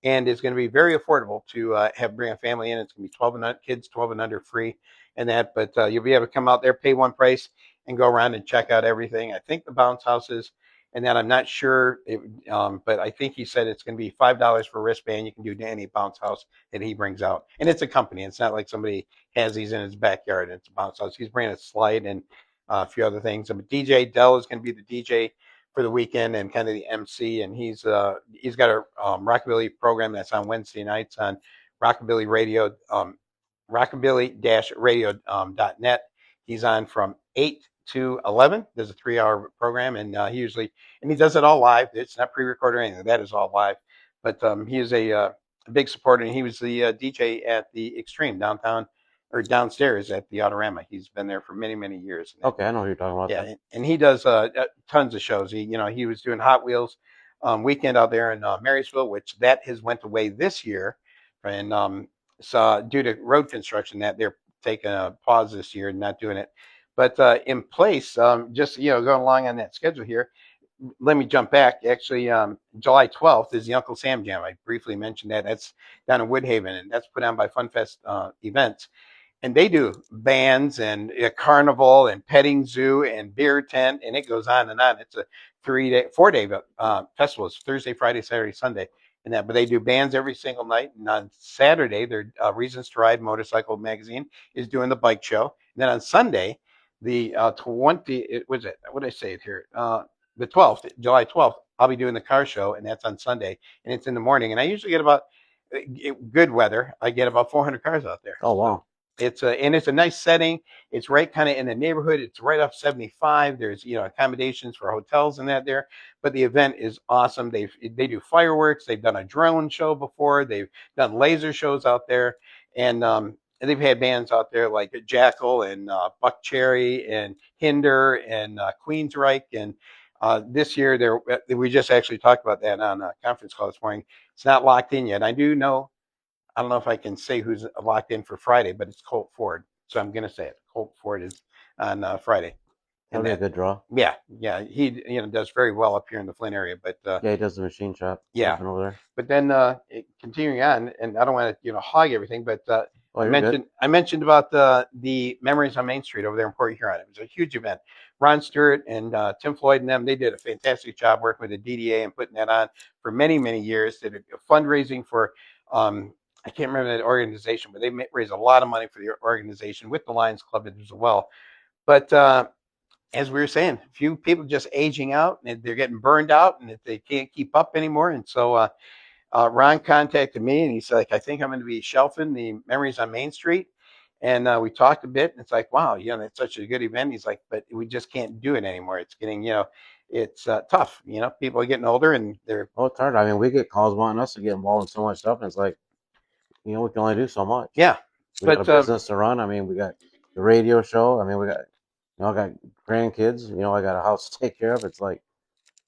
and it's going to be very affordable to bring a family in. It's going to be 12 and kids 12 and under free and that. But you'll be able to come out there, pay one price, and go around and check out everything. I think the bounce houses, and then I'm not sure, but I think he said it's going to be $5 for a wristband. You can do any bounce house that he brings out, and it's a company. It's not like somebody has these in his backyard. It's a bounce house. He's bringing a slide and a few other things. But DJ Dell is going to be the DJ for the weekend and kind of the MC, and he's got a rockabilly program that's on Wednesday nights on Rockabilly Radio, rockabilly-radio.net. He's on from 8 to 11. There's a 3-hour program, and he does it all live. It's not pre-recorded or anything. That is all live. But he is a big supporter, and he was the DJ at the Extreme downtown or downstairs at the Autorama. He's been there for many, many years. Okay, I know who you're talking about. Yeah, and he does tons of shows. He was doing Hot Wheels weekend out there in Marysville, which that has went away this year, and so due to road construction, that they're taking a pause this year and not doing it. But in place, just going along on that schedule here, let me jump back. Actually, July 12th is the Uncle Sam Jam. I briefly mentioned that. That's down in Woodhaven, and that's put on by FunFest Events. And they do bands and a carnival and petting zoo and beer tent, and it goes on and on. It's a 4-day festival. It's Thursday, Friday, Saturday, Sunday, and that. But they do bands every single night. And on Saturday, their Reasons to Ride Motorcycle magazine is doing the bike show. And then on Sunday, the 20, what did I say it here? The 12th, July 12th, I'll be doing the car show, and that's on Sunday, and it's in the morning. And I usually get about good weather. I get about 400 cars out there. Oh wow. It's a nice setting. It's right kind of in the neighborhood. It's right off 75. There's accommodations for hotels and that there. But the event is awesome. They do fireworks. They've done a drone show before. They've done laser shows out there, and they've had bands out there like Jackal and Buck Cherry and Hinder and Queensryche. And this year, we just actually talked about that on a conference call this morning. It's not locked in yet. I do know, I don't know if I can say who's locked in for Friday, but it's Colt Ford. So I'm going to say it. Colt Ford is on Friday. That'll And be a that, good draw. yeah, he does very well up here in the Flint area. But Yeah, he does the machine shop. yeah, Wolfman over there. but then continuing on, and I don't want to hog everything, but Oh, you're good. I mentioned about the Memories on Main Street over there in Port Huron. It was a huge event. Ron Stewart and Tim Floyd and them, they did a fantastic job working with the DDA and putting that on for many years. Did a fundraising for I can't remember that organization, but they raised a lot of money for the organization with the Lions Club as well. But as we were saying, a few people just aging out and they're getting burned out and they can't keep up anymore. And so Ron contacted me and he's like, I think I'm going to be shelving the Memories on Main Street. And we talked a bit and it's like, wow, it's such a good event. He's like, but we just can't do it anymore. It's getting, it's tough. People are getting older and they're. Oh, it's hard. I mean, we get calls wanting us to get involved in so much stuff, and it's like, we can only do so much. Yeah. We got a business to run. I mean, we got the radio show. I mean, we got, I got grandkids. I got a house to take care of. It's like,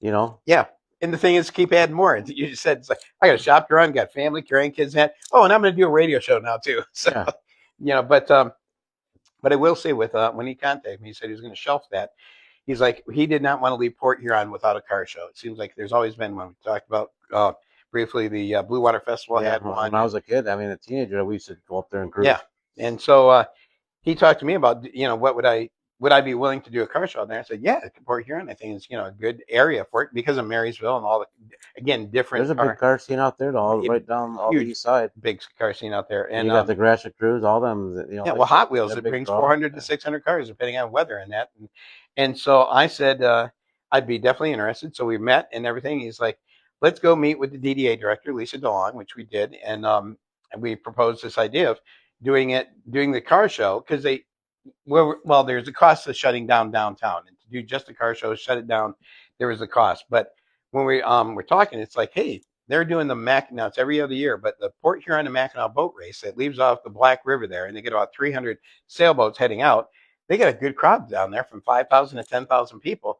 Yeah. And the thing is, keep adding more. You just said, it's like, I got a shop to run, got family, grandkids, and that. Oh, and I'm going to do a radio show now too. So, yeah. But I will say with when he contacted me, he said he was going to shelf that. He's like, he did not want to leave Port Huron without a car show. It seems like there's always been one. We talked about briefly the Blue Water Festival had one. When I was a kid, I mean, a teenager, we used to go up there and cruise. Yeah, and so he talked to me about, what would I be willing to do a car show there? I said, yeah, Port Huron, I think is a good area for it because of Marysville and all the, again, different. There's a big car scene out there, right down all the east side. Big car scene out there, and you got the Gratiot Cruise, all them. Yeah, well, Hot Wheels, it brings 400 to 600 cars depending on weather and that. And so I said I'd be definitely interested. So we met and everything. He's like, let's go meet with the DDA director, Lisa DeLong, which we did, and we proposed this idea of doing the car show because there's a cost of shutting down downtown, and to do just a car show, shut it down, there was a cost. But when we're talking, it's like, hey, they're doing the Mackinac, it's every other year, but the Port Huron to Mackinac boat race that leaves off the Black River there, and they get about 300 sailboats heading out. They got a good crowd down there from 5,000 to 10,000 people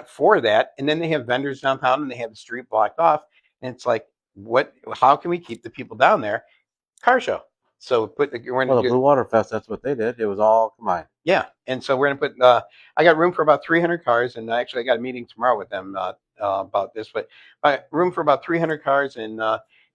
for that. And then they have vendors downtown and they have the street blocked off. And it's like, how can we keep the people down there? Car show. So the Blue Water Fest, that's what they did. It was all combined. Yeah. And so we're going to put, I got room for about 300 cars. And actually I got a meeting tomorrow with them about this, but room for about 300 cars. And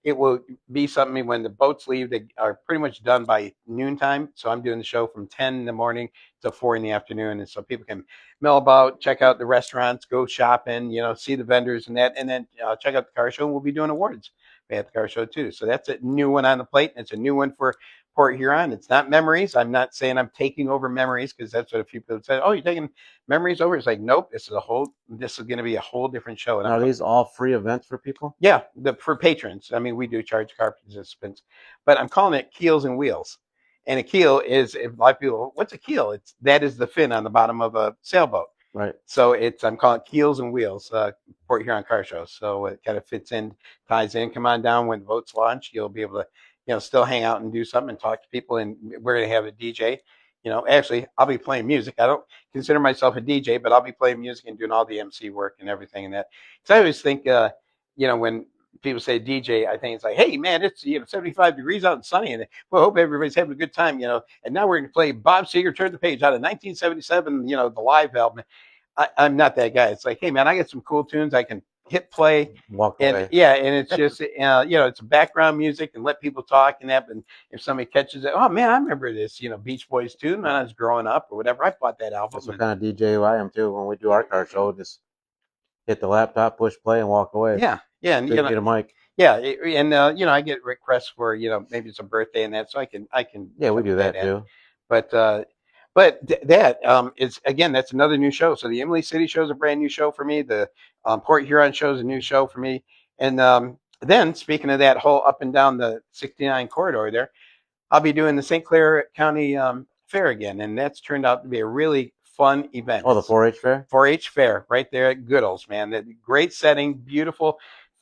it will be something when the boats leave, they are pretty much done by noontime. So I'm doing the show from 10 in the morning to 4 in the afternoon. And so people can mill about, check out the restaurants, go shopping, see the vendors and that, and then check out the car show. And we'll be doing awards at the car show too. So that's a new one on the plate. And it's a new one for Port Huron. It's not Memories. I'm not saying I'm taking over Memories because that's what a few people said. Oh, you're taking Memories over? It's like, nope. This is going to be a whole different show. And are these all free events for people? Yeah, for patrons. I mean, we do charge car participants, but I'm calling it Keels and Wheels. And a keel is, if a lot of people, what's a keel? That is the fin on the bottom of a sailboat. Right. So I'm calling it Keels and Wheels, Port Huron Car Show. So it kind of fits in, ties in. Come on down when the boats launch. You'll be able to, still hang out and do something and talk to people. And we're going to have a DJ. Actually, I'll be playing music. I don't consider myself a DJ, but I'll be playing music and doing all the MC work and everything and that. Because I always think, when people say DJ, I think it's like, hey, man, it's 75 degrees out and sunny, and we hope everybody's having a good time, And now we're going to play Bob Seger, Turn the Page out of 1977, the live album. I'm not that guy. It's like, hey, man, I got some cool tunes. I can hit play, walk away. Yeah, and it's just it's background music and let people talk and that. And if somebody catches it, oh man, I remember this Beach Boys tune when I was growing up or whatever. I bought that album. That's what kind of DJ I am too. When we do our car show, just hit the laptop, push play, and walk away. Yeah, and get a mic. Yeah, and I get requests for maybe it's a birthday and that, so I can. Yeah, we do that too. But that is, again, that's another new show. So the Emily City show is a brand new show for me. The Port Huron show is a new show for me. And then speaking of that whole up and down the 69 corridor there, I'll be doing the St. Clair County Fair again, and that's turned out to be a really fun event. Oh, the 4-H fair? 4-H fair right there at Goodall's, man. That great setting, beautiful.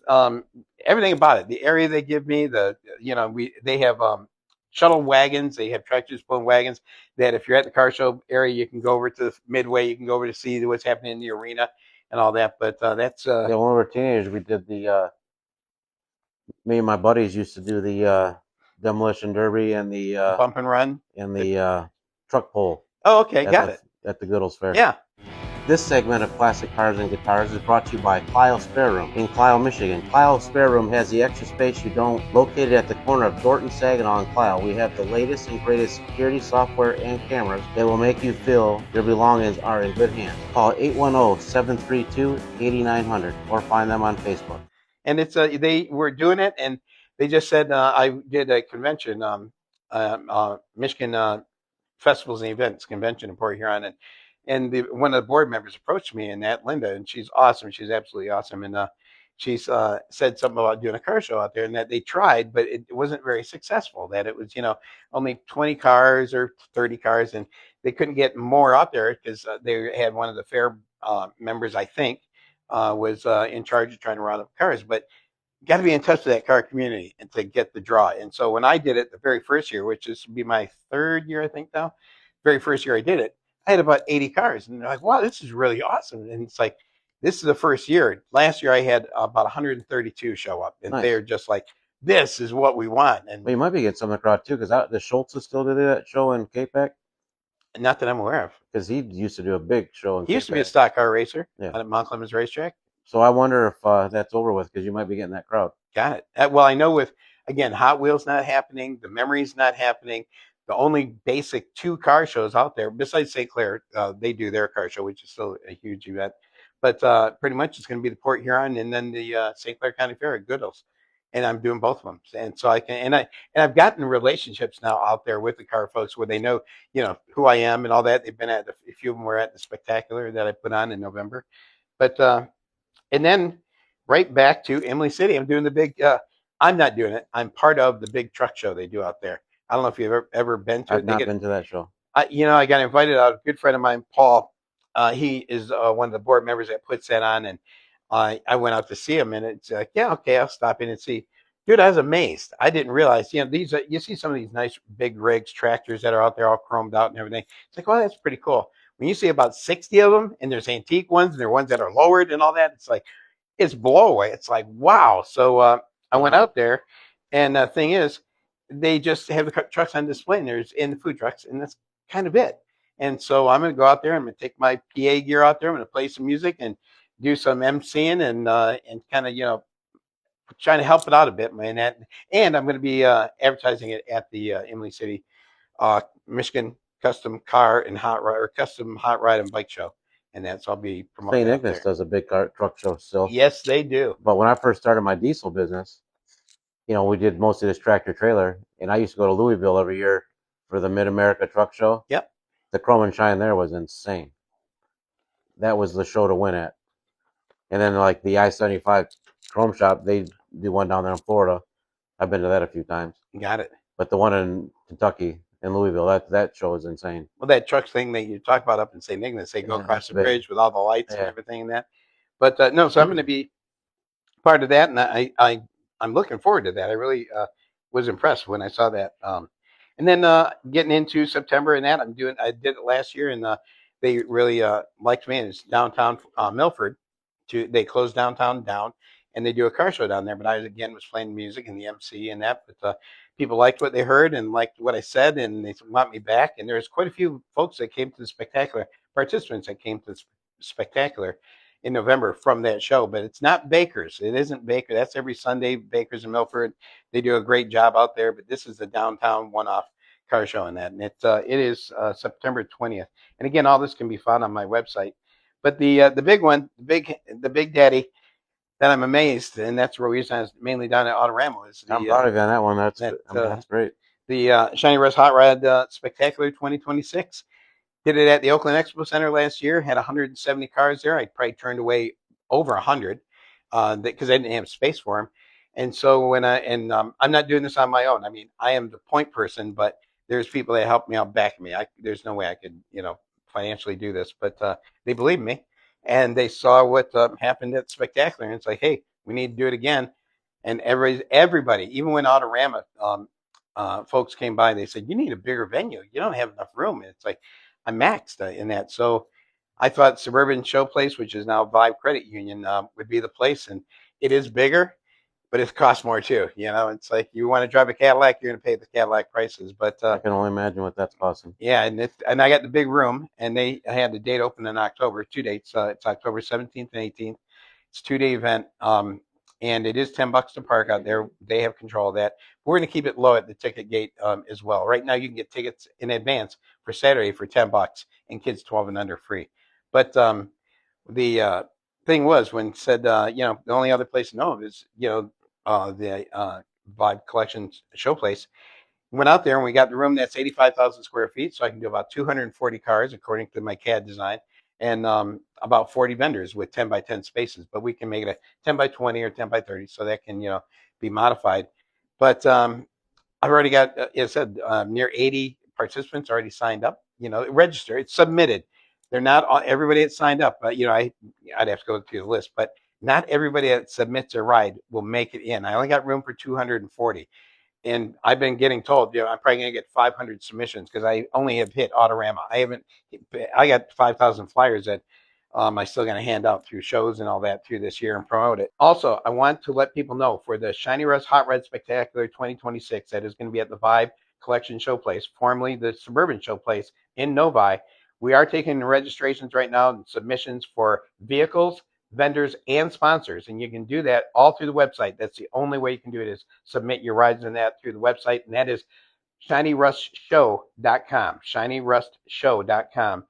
Everything about it. The area they give me, they have shuttle wagons. They have tractors pulling wagons that if you're at the car show area, you can go over to the Midway. You can go over to see what's happening in the arena and all that. But that's Yeah, when we were teenagers, we did me and my buddies used to do the demolition derby and bump and run. the truck pull Oh, okay, at got the it. at the Goodles Fair. Yeah. This segment of Classic Cars and Guitars is brought to you by Clio Spare Room in Clio, Michigan. Clio Spare Room has the extra space you don't. Located at the corner of Dorton, Saginaw, and Clio, we have the latest and greatest security software and cameras that will make you feel your belongings are in good hands. Call 810-732-8900 or find them on Facebook. And it's they were doing it, and they just said I did a convention, Michigan festivals and events convention in Port Huron, and one of the board members approached me, and that Linda, and she's awesome. She's absolutely awesome, and she's said something about doing a car show out there, and that they tried, but it wasn't very successful. That it was only 20 cars or 30 cars, and they couldn't get more out there because they had one of the fair members, I think, was in charge of trying to round up cars, but got to be in touch with that car community and to get the draw. And so when I did it the very first year, which is be my third year, I think now, very first year I did it, I had about 80 cars, and they're like, "Wow, this is really awesome!" And it's like, this is the first year. Last year I had about 132 show up, and Nice. they're just like, "This is what we want." And Well, you might be getting some of the crowd too, because the Schultzes still do that show in K-Pac. not that I'm aware of. Because he used to do a big show in He used to be a K-Pac. stock car racer Yeah. at Mount Clemens Racetrack. So I wonder if that's over with, because you might be getting that crowd. Got it. Well, I know with, again, Hot Wheels not happening, the Memory's not happening. The only basic two car shows out there, besides St. Clair, they do their car show, which is still a huge event. But pretty much it's going to be the Port Huron and then the St. Clair County Fair at Goodles, and I'm doing both of them. And so I can, and I've gotten relationships now out there with the car folks where they know, who I am and all that. They've been at a few of them were at the spectacular that I put on in November, but and then right back to Emily City. I'm doing the big. I'm not doing it. I'm part of the big truck show they do out there. I don't know if you've ever been to it. I've not been to that show. I got invited out. A good friend of mine, Paul. He is one of the board members that puts that on, and I went out to see him, and it's like, yeah, okay, I'll stop in and see. Dude, I was amazed. I didn't realize, these you see some of these nice big rigs, tractors that are out there all chromed out and everything. It's like, well, that's pretty cool. When you see about 60 of them, and there's antique ones, and there are ones that are lowered and all that, it's like, it's blow away. It's like, wow. So I went out there, and the thing is, they just have the trucks on display, and there's in the food trucks, and that's kind of it. And so I'm going to go out there. I'm going to take my PA gear out there. I'm going to play some music and do some emceeing and kind of trying to help it out a bit, man. And I'm going to be advertising it at the Emily City, Michigan Custom Car and Hot Ride or Custom Hot Ride and Bike Show. And that's I'll be promoting. St. Ignace does a big truck show still. Yes, they do. But when I first started my diesel business, we did most of this tractor trailer, and I used to go to Louisville every year for the Mid America Truck Show. Yep. The Chrome and Shine there was insane. That was the show to win at. And then like the I-75 Chrome Shop, they do one down there in Florida. I've been to that a few times. Got it. But the one in Kentucky, in Louisville, that show is insane. Well, that truck thing that you talk about up in St. Ignace, they go across the bridge with all the lights and everything and that. But no, so I'm going to be part of that, and I'm looking forward to that. I really was impressed when I saw that. And then getting into September and that, I did it last year, and they really liked me. And it's downtown Milford. They closed downtown down, and they do a car show down there. But I again was playing music and the MC and that. But people liked what they heard and liked what I said, and they want me back. And there's quite a few folks that came to the spectacular, participants that came to the spectacular in November from that show. But it's not Baker's. It isn't Baker. That's every Sunday, Baker's in Milford. They do a great job out there. But this is the downtown one-off car show in that, and it is September 20th. And again, all this can be found on my website. But the big one, the big daddy that I'm amazed, and that's where we is mainly down at Autorama. I'm proud of you on that one. That's great. The Shiny Rust Hot Rod Spectacular 2026. Did it at the Oakland Expo Center last year. Had 170 cars there. I probably turned away over 100 because I didn't have space for them. And so I'm not doing this on my own. I mean, I am the point person, but there's people that help me out, back me. There's no way I could, financially do this, but they believe me, and they saw what happened at Spectacular, and it's like, hey, we need to do it again. And everybody, even when Autorama folks came by. They said, "You need a bigger venue. You don't have enough room." And it's like I'm maxed in that. So I thought Suburban Showplace, which is now Vibe Credit Union, would be the place, and it is bigger, but it costs more too. It's like you want to drive a Cadillac, you're going to pay the Cadillac prices. But I can only imagine what that's costing. yeah, and I got the big room, and I had the date open in October, 2 dates. It's October 17th and 18th. It's a 2-day event, and it is $10 to park out there. They have control of that. We're going to keep it low at the ticket gate as well. Right now, you can get tickets in advance for Saturday for $10, and kids 12 and under free. But the thing was when said, the only other place to know of is the Vibe Collection Showplace. Went out there and we got the room that's 85,000 square feet, so I can do about 240 cars according to my CAD design, and about 40 vendors with 10 by 10 spaces. But we can make it a 10 by 20 or 10 by 30, so that can be modified. But I've already got, as I said, near 80 participants already signed up. Register. It's submitted. They're not everybody that signed up. I'd have to go through the list, but not everybody that submits a ride will make it in. I only got room for 240. And I've been getting told, I'm probably going to get 500 submissions because I only have hit Autorama. I got 5,000 flyers that I still going to hand out through shows and all that through this year and promote it. Also, I want to let people know for the Shiny Rust Hot Red Spectacular 2026 that is going to be at the Vibe Collection Showplace, formerly the Suburban Showplace in Novi. We are taking registrations right now and submissions for vehicles, vendors, and sponsors. And you can do that all through the website. That's the only way you can do it is submit your rides in that through the website. And that is shinyrustshow.com. Shinyrustshow.com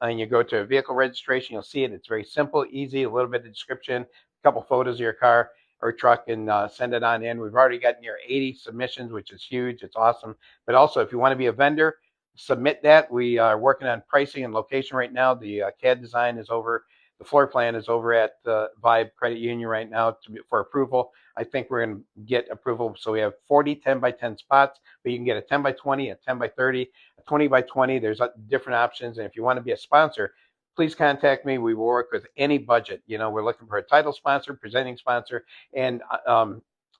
and you go to vehicle registration, you'll see it. It's very simple, easy, a little bit of description, a couple photos of your car or truck, and send it on in. We've already got near 80 submissions, which is huge. It's awesome. But also, if you want to be a vendor, submit that. We are working on pricing and location right now. The CAD design is over. The floor plan is over at Vibe Credit Union right now for approval. I think we're going to get approval. So we have 40 10 by 10 spots, but you can get a 10 by 20, a 10 by 30, a 20 by 20. There's different options. And if you want to be a sponsor, please contact me. We will work with any budget. We're looking for a title sponsor, presenting sponsor, and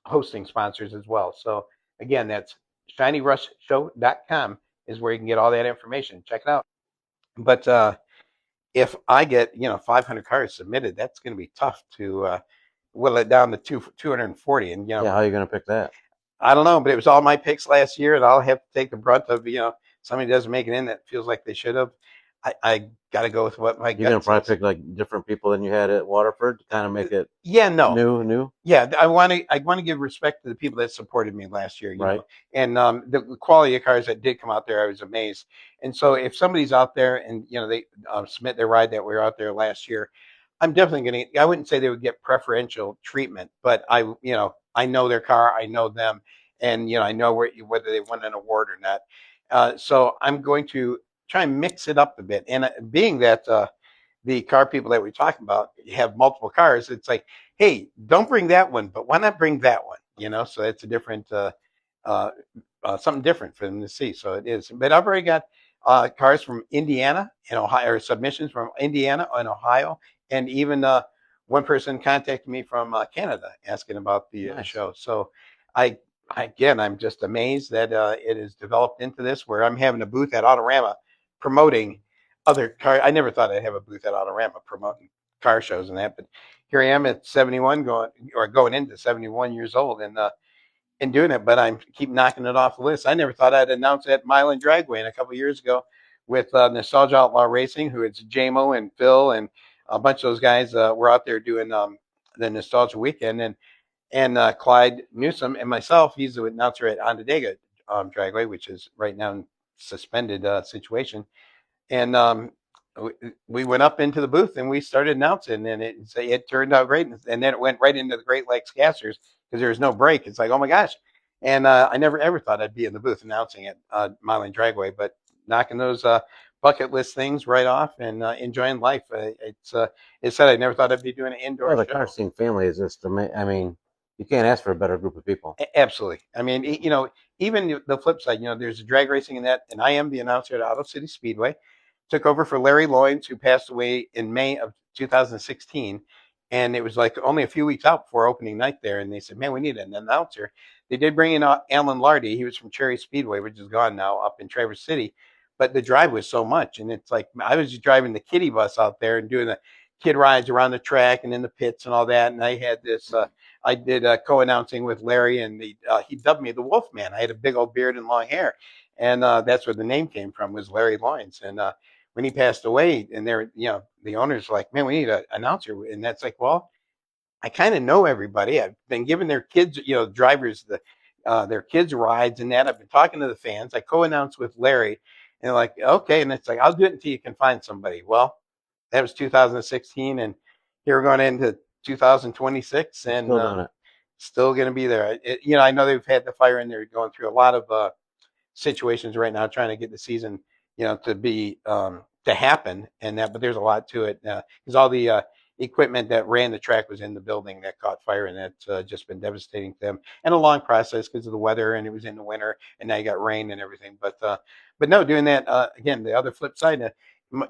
hosting sponsors as well. So again, that's shinyrustshow.com is where you can get all that information. Check it out. But if I get 500 cars submitted, that's going to be tough to whittle it down to 240. And Yeah, how are you going to pick that? I don't know, but it was all my picks last year, and I'll have to take the brunt of somebody doesn't make it in that feels like they should have. I got to go with what my You're going to probably pick like different people than you had at Waterford to kind of make it new. Yeah, I want to give respect to the people that supported me last year, Right. know, and the quality of cars that did come out there, I was amazed. And so if somebody's out there and they submit their ride that we were out there last year, I'm definitely going to. I wouldn't say they would get preferential treatment, but I know their car, I know them, and I know whether they won an award or not. So I'm going to try and mix it up a bit. And being that the car people that we're talking about have multiple cars, it's like, hey, don't bring that one, but why not bring that one? So it's a different, something different for them to see. So it is. But I've already got cars from Indiana and Ohio, or submissions from Indiana and Ohio, and even one person contacted me from Canada asking about the Nice. show. So I'm just amazed that it has developed into this where I'm having a booth at Autorama promoting other car. I never thought I'd have a booth at Autorama promoting car shows and that, but here I am at 71, going into 71 years old, and doing it. But I keep knocking it off the list. I never thought I'd announce it at Mile and Dragway a couple of years ago with Nostalgia Outlaw Racing, who it's JMO and Phil and a bunch of those guys were out there doing the Nostalgia Weekend, and Clyde Newsom and myself. He's the announcer at Onondaga Dragway, which is right now in suspended situation. And we went up into the booth and we started announcing, and it turned out great. And then it went right into the Great Lakes Casters because there was no break. It's like, oh my gosh. And I never ever thought I'd be in the booth announcing at Mile and Dragway, but knocking those bucket list things right off and enjoying life. It said I never thought I'd be doing an indoor Well, the show. car scene family is just I mean, you can't ask for a better group of people. Absolutely. I mean, even the flip side, there's a drag racing in that, and I am the announcer at Auto City Speedway. Took over for Larry Loynes, who passed away in May of 2016. and it was like only a few weeks out before opening night there, and they said, "Man, we need an announcer." They did bring in Alan Lardy. He was from Cherry Speedway, which is gone now, up in Traverse City. But the drive was so much, and it's like I was just driving the kiddie bus out there and doing the kid rides around the track and in the pits and all that. And I had this. I did co-announcing with Larry, and he dubbed me the Wolfman. I had a big old beard and long hair, and that's where the name came from, was Larry Loins. And when he passed away, and they're, the owners were like, "Man, we need an announcer," and that's like, well, I kind of know everybody. I've been giving their kids, drivers their kids rides and that. I've been talking to the fans. I co-announced with Larry, and they're like, okay, and it's like, I'll do it until you can find somebody. Well, that was 2016, and here we're going into 2026, You're and still doing it. still going to be there. I know they've had the fire in there, going through a lot of situations right now, trying to get the season, to be to happen, and that. But there's a lot to it because all the equipment that ran the track was in the building that caught fire, and that's just been devastating to them. And a long process because of the weather, and it was in the winter, and now you got rain and everything. But no, doing that again. The other flip side.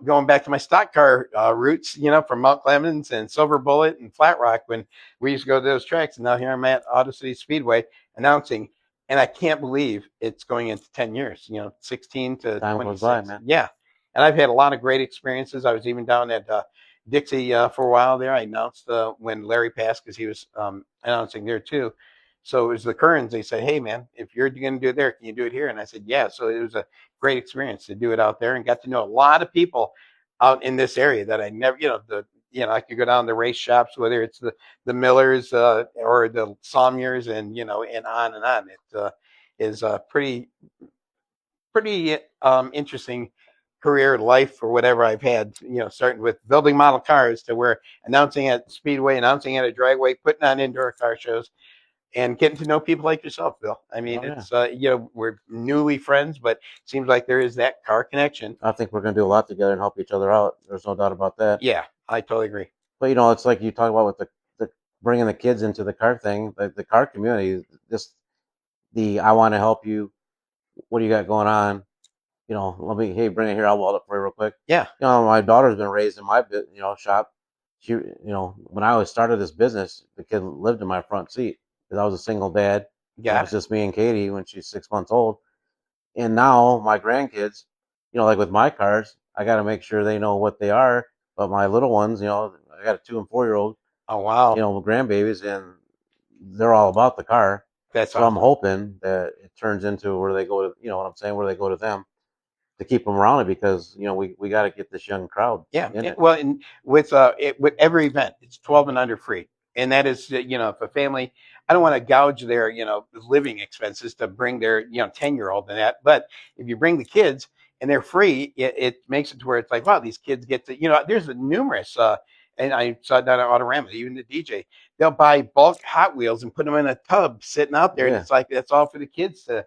Going back to my stock car roots, from Mount Clemens and Silver Bullet and Flat Rock when we used to go to those tracks. And now here I'm at Auto City Speedway announcing, and I can't believe it's going into 10 years, 16 to Time goes by, 26. man. Yeah. And I've had a lot of great experiences. I was even down at Dixie for a while there. I announced when Larry passed because he was announcing there too. So it was the Kerns. They said, "Hey, man, if you're going to do it there, can you do it here?" And I said, "Yeah." So it was a great experience to do it out there, and got to know a lot of people out in this area that I never, I could go down to race shops, whether it's the Millers or the Sommiers, and on and on. It is a pretty interesting career life or whatever I've had. Starting with building model cars to where announcing at Speedway, announcing at a dragway, putting on indoor car shows, and getting to know people like yourself, Bill. I mean, Oh yeah. it's we're newly friends, but it seems like there is that car connection. I think we're gonna do a lot together and help each other out. There's no doubt about that. Yeah, I totally agree. But it's like you talk about with the bringing the kids into the car thing, the car community. Just the I want to help you. What do you got going on? Let me, hey, bring it here. I'll weld it for you real quick. Yeah, My daughter's been raised in my shop. She, when I was started this business, the kid lived in my front seat because I was a single dad. And it got was it. just me and Katie when she's 6 months old. And now my grandkids, like with my cars, I got to make sure they know what they are. But my little ones, I got a 2 and 4 year old, Oh wow, grandbabies, and they're all about the car. that's So I'm awesome. hoping that it turns into where they go to, what I'm saying, where they go to them to keep them around it because we got to get this young crowd Yeah, in it. well, and with every event, it's 12 and under free, and that is if a family, I don't want to gouge their living expenses to bring their 10-year-old and that, but if you bring the kids and they're free, it makes it to where it's like, wow, these kids get to there's a numerous and I saw it down at Autorama, even the DJ, they'll buy bulk Hot Wheels and put them in a tub sitting out there, and Yeah, it's like that's all for the kids to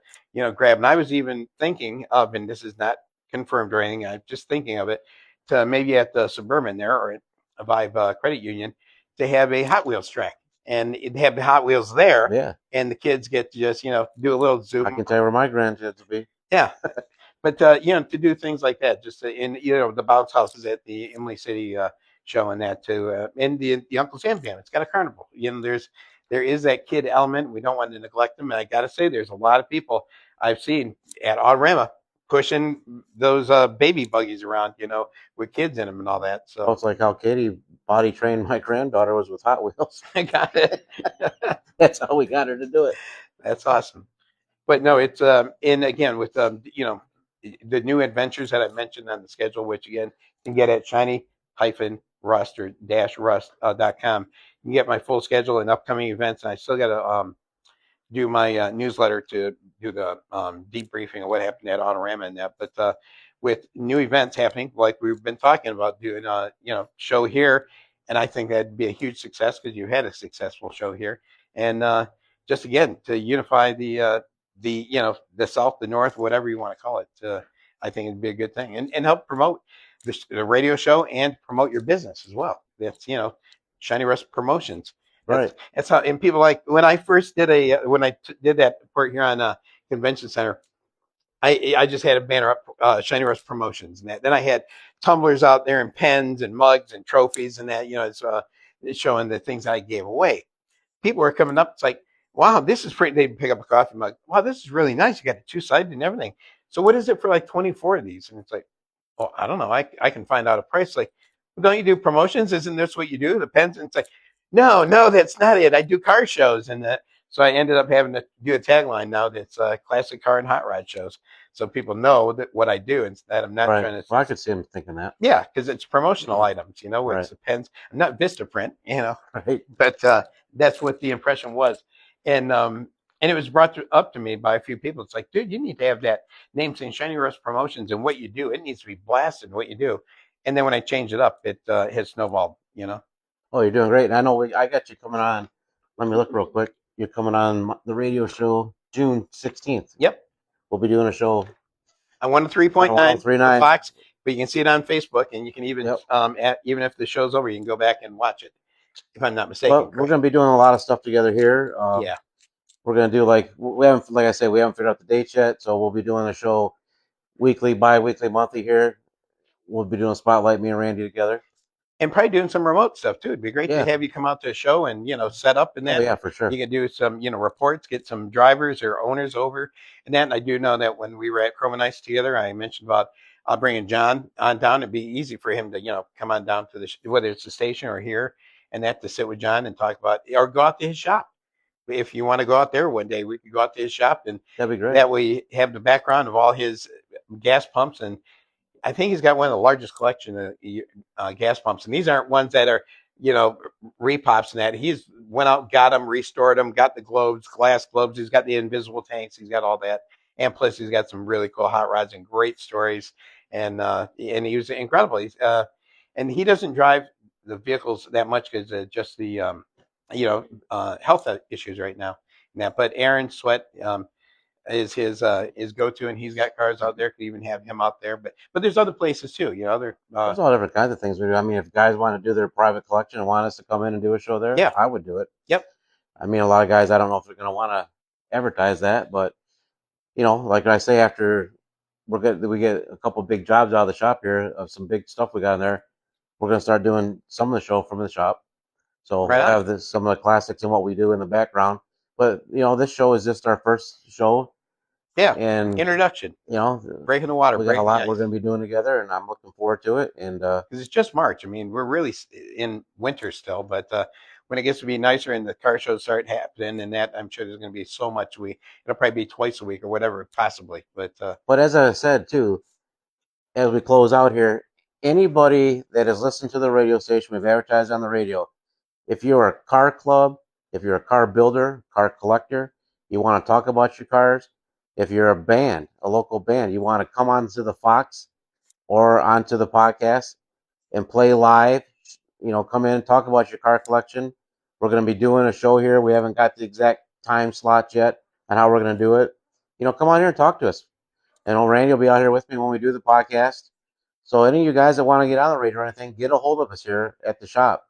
grab. And I was even thinking of, and this is not confirmed or anything, I'm just thinking of it, to maybe at the Suburban there or at a Vive Credit Union to have a Hot Wheels track and have the Hot Wheels there, yeah. and the kids get to just do a little I zoom. can tell you where my grandkids will be. Yeah, but to do things like that, just in the bounce houses at the Emily City show and that too, and the Uncle Sam Jam. It's got a carnival. There is that kid element. We don't want to neglect them. And I got to say, there's a lot of people I've seen at Autorama pushing those baby buggies around, with kids in them and all that. Oh, So it's like how Katie body trained my granddaughter was with Hot Wheels. I got it. That's how we got her to do it. That's awesome. But no, it's and again with the new adventures that I mentioned on the schedule, which again you can get at shiny-rust or -rust.com. You can get my full schedule and upcoming events, and I still got to do my newsletter to do the debriefing of what happened at Autorama and that. But with new events happening, like we've been talking about, doing show here, and I think that'd be a huge success because you had a successful show here, and just again to unify the South, the North, whatever you want to call it. I think it'd be a good thing, and help promote the radio show and promote your business as well. That's Shiny Rust Promotions. Right. That's how. And people like when I first did did that report here on Convention Center. I just had a banner up, Shiny Rust Promotions, and that. Then I had tumblers out there and pens and mugs and trophies and that. It's showing the things I gave away. People were coming up. It's like, wow, this is pretty. They pick up a coffee mug. Wow, this is really nice. You got it two-sided and everything. So what is it for like 24 of these? And it's like, oh, I don't know. I can find out a price. Like, well, don't you do promotions? Isn't this what you do? The pens? And it's like, no, no, that's not it. I do car shows. And so I ended up having to do a tagline now that's classic car and hot rod shows. So people know that what I do and that I'm not Right. trying to. Well, I could see him thinking that. Yeah, because it's promotional items, Right. it's the pens. I'm not Vistaprint, Right. but that's what the impression was. And it was brought up to me by a few people. It's like, dude, you need to have that name saying Shiny Rust Promotions and what you do. It needs to be blasted what you do. And then when I changed it up, it has snowballed. Oh, you're doing great. And I know I got you coming on. Let me look real quick. You're coming on the radio show June 16th. Yep. We'll be doing a show I won a 3.9 on for 103.9. Fox, but you can see it on Facebook, and you can even Yep. even if the show's over, you can go back and watch it. If I'm not mistaken, But we're going to be doing a lot of stuff together here. yeah. We're going to do we haven't, like I said, we haven't figured out the dates yet. So we'll be doing a show weekly, bi-weekly, monthly here. We'll be doing Spotlight, me and Randy together. And probably doing some remote stuff too. It'd be great to Yeah. have you come out to a show and set up and Oh, that. yeah, for sure. You can do some reports, get some drivers or owners over, and that. And I do know that when we were at Chroma Nights together, I mentioned about bringing John on down. It'd be easy for him to come on down to whether it's the station or here, and that to sit with John and talk about or go out to his shop. If you want to go out there one day, we could go out to his shop and that'd be great. that way have the background of all his gas pumps and I think he's got one of the largest collection of gas pumps, and these aren't ones that are, repops and that. He's went out, got them, restored them, got the globes, glass globes. He's got the invisible tanks. He's got all that, and plus he's got some really cool hot rods and great stories. And he was incredible. And he doesn't drive the vehicles that much because just the health issues right now. But Aaron Sweat, is his go to, and he's got cars out there. Could even have him out there, but there's other places too. There's all different kinds of things we do. I mean, if guys want to do their private collection and want us to come in and do a show there, Yeah. I would do it. Yep. I mean, a lot of guys, I don't know if they're going to want to advertise that, but like I say, after we get a couple big jobs out of the shop here of some big stuff we got in there, we're going to start doing some of the show from the shop. So Right we'll have some of the classics and what we do in the background. But this show is just our first show. Yeah. And introduction. Breaking the water. We got a lot we're going to be doing together, and I'm looking forward to it. And because it's just March. I mean, we're really in winter still, but when it gets to be nicer and the car shows start happening, and that I'm sure there's going to be so much. It'll probably be twice a week or whatever, possibly. But as I said too, as we close out here, anybody that has listened to the radio station, we've advertised on the radio. If you're a car club, if you're a car builder, car collector, you want to talk about your cars. If you're a band, a local band, you want to come onto the Fox or onto the podcast and play live, come in and talk about your car collection. We're going to be doing a show here. We haven't got the exact time slot yet on how we're going to do it. Come on here and talk to us. And Randy will be out here with me when we do the podcast. So any of you guys that want to get on the radio or anything, get a hold of us here at the shop.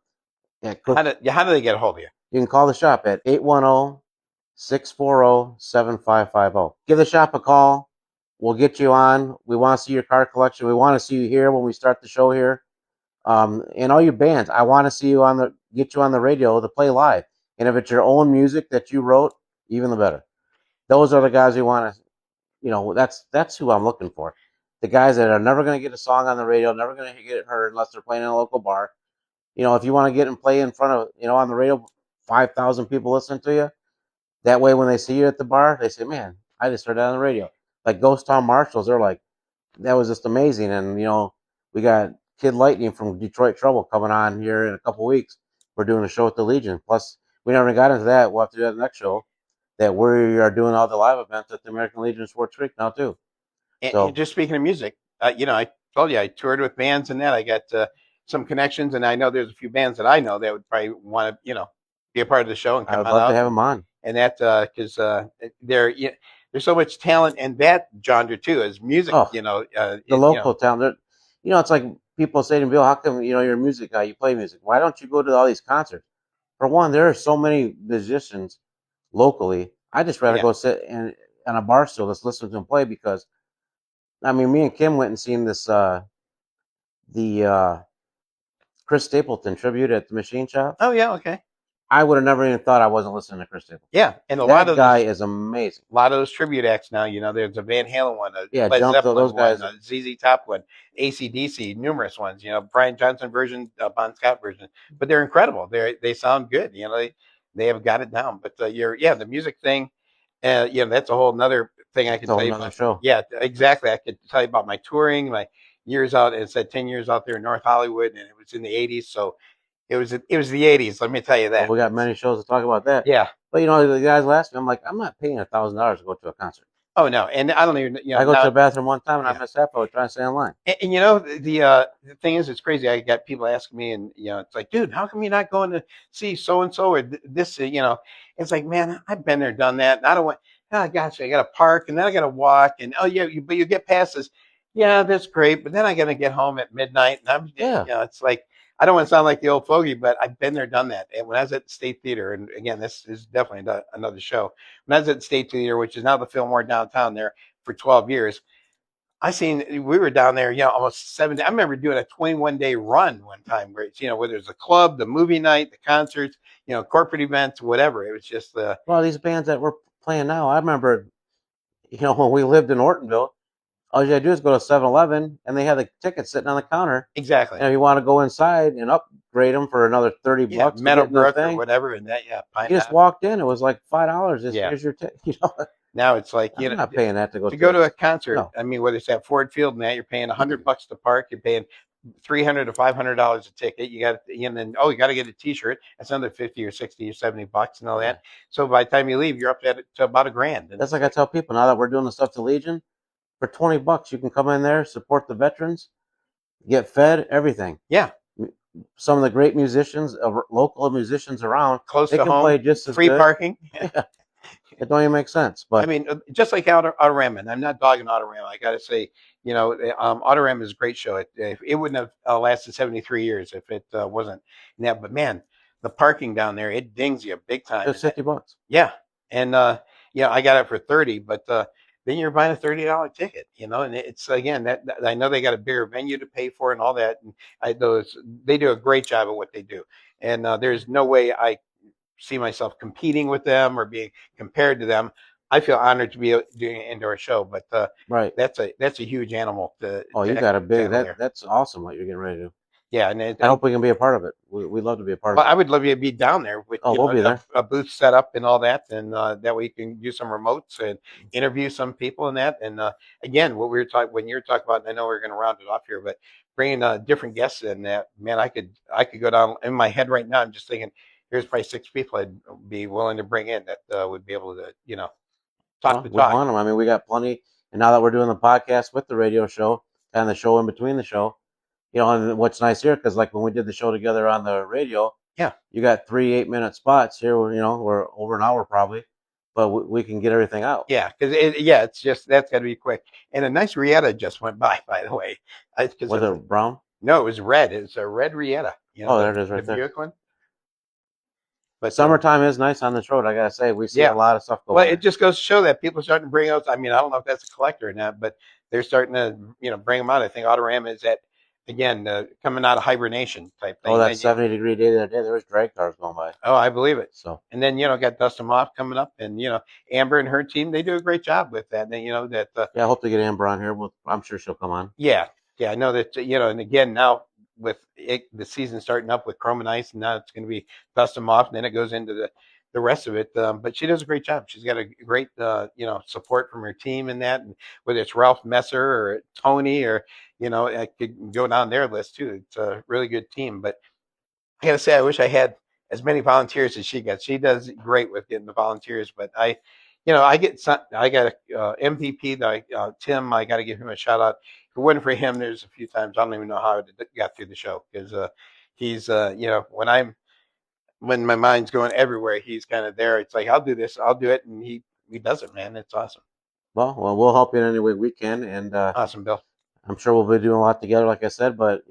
how do they get a hold of you? You can call the shop at 810-640-7550. Give the shop a call. We'll get you on. We want to see your car collection. We want to see you here when we start the show here. And all you bands, I want to see you get you on the radio to play live. And if it's your own music that you wrote, even the better. Those are the guys we want to, that's who I'm looking for. The guys that are never going to get a song on the radio, never going to get it heard unless they're playing in a local bar. If you want to get and play in front of, on the radio, 5,000 people listening to you. That way, when they see you at the bar, they say, man, I just heard that on the radio. Like Ghost Town Marshalls, they're like, that was just amazing. And, we got Kid Lightning from Detroit Trouble coming on here in a couple weeks. We're doing a show at the Legion. Plus, we never got into that. We'll have to do that next show. That we are doing all the live events at the American Legion of Sports Creek now, too. And just speaking of music, I told you I toured with bands and that. I got some connections, and I know there's a few bands that I know that would probably want to, be a part of the show and come I would love to have them on. And that because there's so much talent in that genre too as music. The local talent. It's like people say to me, Bill, how come you're a music guy, you play music? Why don't you go to all these concerts? For one, there are so many musicians locally. I just rather go sit on a bar stool just listen to them play because, I mean, me and Kim went and seen this the Chris Stapleton tribute at the Machine Shop. Oh yeah, okay. I would have never even thought I wasn't listening to Chris Stapleton. Yeah, and a lot That of guy those, is amazing. a lot of those tribute acts now. There's a Van Halen one, a Yeah, Led Jump, Zeppelin those one, guys. a ZZ Top one, AC/DC, numerous ones. Brian Johnson version, Bon Scott version, but they're incredible. They sound good. They have got it down. But the music thing, that's a whole another thing I It's can a whole tell you nother about. show. Yeah, exactly. I could tell you about my touring, my years out. It said 10 years out there in North Hollywood, and it was in the '80s. So it was the '80s. Let me tell you Well, that. we got many shows to talk about that. Yeah. But the guys last me, I'm like, I'm not paying $1,000 to go to a concert. Oh no, and I don't even. I go to Now, the bathroom one time and I yeah. miss half. I was trying to stay online. And the thing is, it's crazy. I got people asking me, and it's like, dude, how come you're not going to see so and so or this? It's like, man, I've been there, done that. And I don't want. Oh, gosh, I got to park, and then I got to walk, and oh yeah, but you get past this. Yeah, that's great, but then I got to get home at midnight, and Yeah. it's like I don't want to sound like the old fogey, but I've been there, done that. And when I was at the State Theater, and again, this is definitely another show. When I was at the State Theater, which is now the Fillmore downtown, there for 12 years. We were down there, almost 7 days. I remember doing a 21-day run one time, great, whether it's a club, the movie night, the concerts, corporate events, whatever. It was just Well, these bands that we're playing now, I remember, when we lived in Ortonville, all you had to do is go to 7-Eleven and they had the tickets sitting on the counter. exactly. And if you want to go inside and upgrade them for another $30 to get in the Meadowbrook or thing, whatever, and that you just walked in. It was like $5. Yeah. Here's your ticket. Now it's like I'm not paying that to go to go to a concert. No. I mean, whether it's at Ford Field and that, you're paying $100 to park. You're paying $300 to $500 a ticket. You got, and then you got to get a T-shirt. That's another 50 or 60 or $70 and all that. So by the time you leave, you're up to about $1,000. That's like I tell people now that we're doing the stuff to Legion. For $20, you can come in there, support the veterans, get fed, everything. Yeah. Some of the great musicians, local musicians around, Close they to can home, play just as free good. parking. Yeah. It don't even make sense. But I mean, just like Autorama, and I'm not dogging Autorama. I got to say, Autorama is a great show. It wouldn't have lasted 73 years if it wasn't that. But man, the parking down there, it dings you big time. It's $50. Yeah, and I got it for 30, but then you're buying a $30 ticket, and it's again that I know they got a bigger venue to pay for and all that, and they do a great job at what they do, and there's no way I see myself competing with them or being compared to them. I feel honored to be doing an indoor show, but Right. that's a huge animal. You got a big that's awesome what you're getting ready to do. Yeah, and I hope we can be a part of it. We'd love to be a part of it. I would love you to be down there with we'll be there. A booth set up and all that, and that way you can do some remotes and interview some people and that. And again, what we were talking when you're talking about, and I know we're going to round it off here, but bringing different guests in that, man, I could go down in my head right now. I'm just thinking, here's probably 6 people I'd be willing to bring in that would be able to talk the talk. We want them. I mean, we got plenty. And now that we're doing the podcast with the radio show and the show in between the show. And what's nice here, because like when we did the show together on the radio, yeah, you got 3 8-minute spots here. We're over an hour probably, but we can get everything out. Yeah, because it's just that's got to be quick. And a nice Rieta just went by the way. Was it brown? No, it was red. It's a red Rieta. There it is, right there. Buick one. But summertime is nice on this road. I gotta say, we see a lot of stuff going. Well, it just goes to show that people are starting to bring out. I mean, I don't know if that's a collector or not, but they're starting to bring them out. I think Autorama is again coming out of hibernation type thing. Oh, that 70-degree day the other day, there was drag cars going by. Oh, I believe it. So, and then got Dust Them Off coming up, and Amber and her team, they do a great job with that. And that. I hope to get Amber on here. I'm sure she'll come on. Yeah, I know that. And again now with the season starting up with Chrome and Ice, and now it's going to be Dust Them Off, and then it goes into the rest of it. But she does a great job. She's got a great support from her team in that, and whether it's Ralph Messer or Tony or I could go down their list too. It's a really good team. But I got to say, I wish I had as many volunteers as she gets. She does great with getting the volunteers, but I got MVP, Tim. I got to give him a shout out. If it wasn't for him, there's a few times I don't even know how I got through the show because he's when my mind's going everywhere, he's kind of there. It's like I'll do this, I'll do it, and he does it, man. It's awesome. Well, we'll help you in any way we can, and awesome, Bill. I'm sure we'll be doing a lot together, like I said. But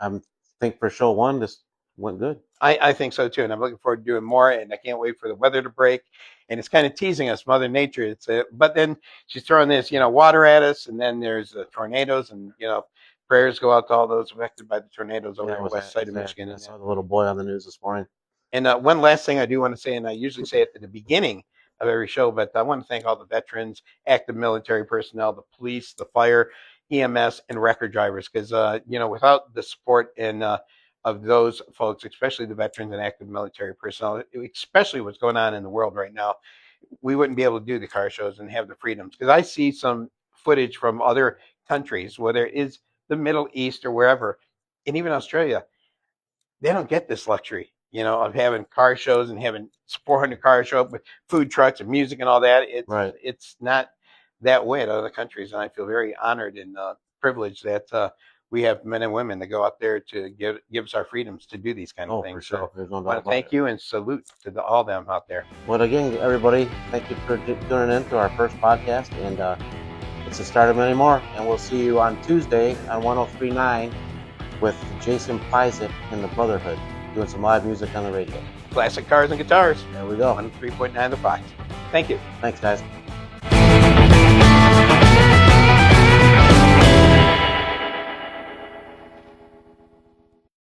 I think for show 1, this went good. I think so too, and I'm looking forward to doing more. And I can't wait for the weather to break. And it's kind of teasing us, Mother Nature. But then she's throwing this, water at us, and then there's the tornadoes, and prayers go out to all those affected by the tornadoes over Yeah, there in was west that, side of Michigan. I And that. saw the little boy on the news this morning. And one last thing I do want to say, and I usually say it at the beginning of every show, but I want to thank all the veterans, active military personnel, the police, the fire, EMS, and record drivers, because without the support and of those folks, especially the veterans and active military personnel, especially what's going on in the world right now, we wouldn't be able to do the car shows and have the freedoms. Because I see some footage from other countries, whether it is the Middle East or wherever, and even Australia, they don't get this luxury, of having car shows and having 400 cars show up with food trucks and music and all that. It's not that way in other countries, and I feel very honored and privileged that we have men and women that go out there to give us our freedoms to do these kind of things. For sure. So There's no I doubt want to about thank it. you and salute to all them out there. Well, again, everybody, thank you for tuning in to our first podcast, and it's the start of many more. And we'll see you on Tuesday on 103.9 with Jason Pizek and the Brotherhood doing some live music on the radio. Classic cars and guitars. There we go. On 3.9 The Fox. Thank you. Thanks, guys.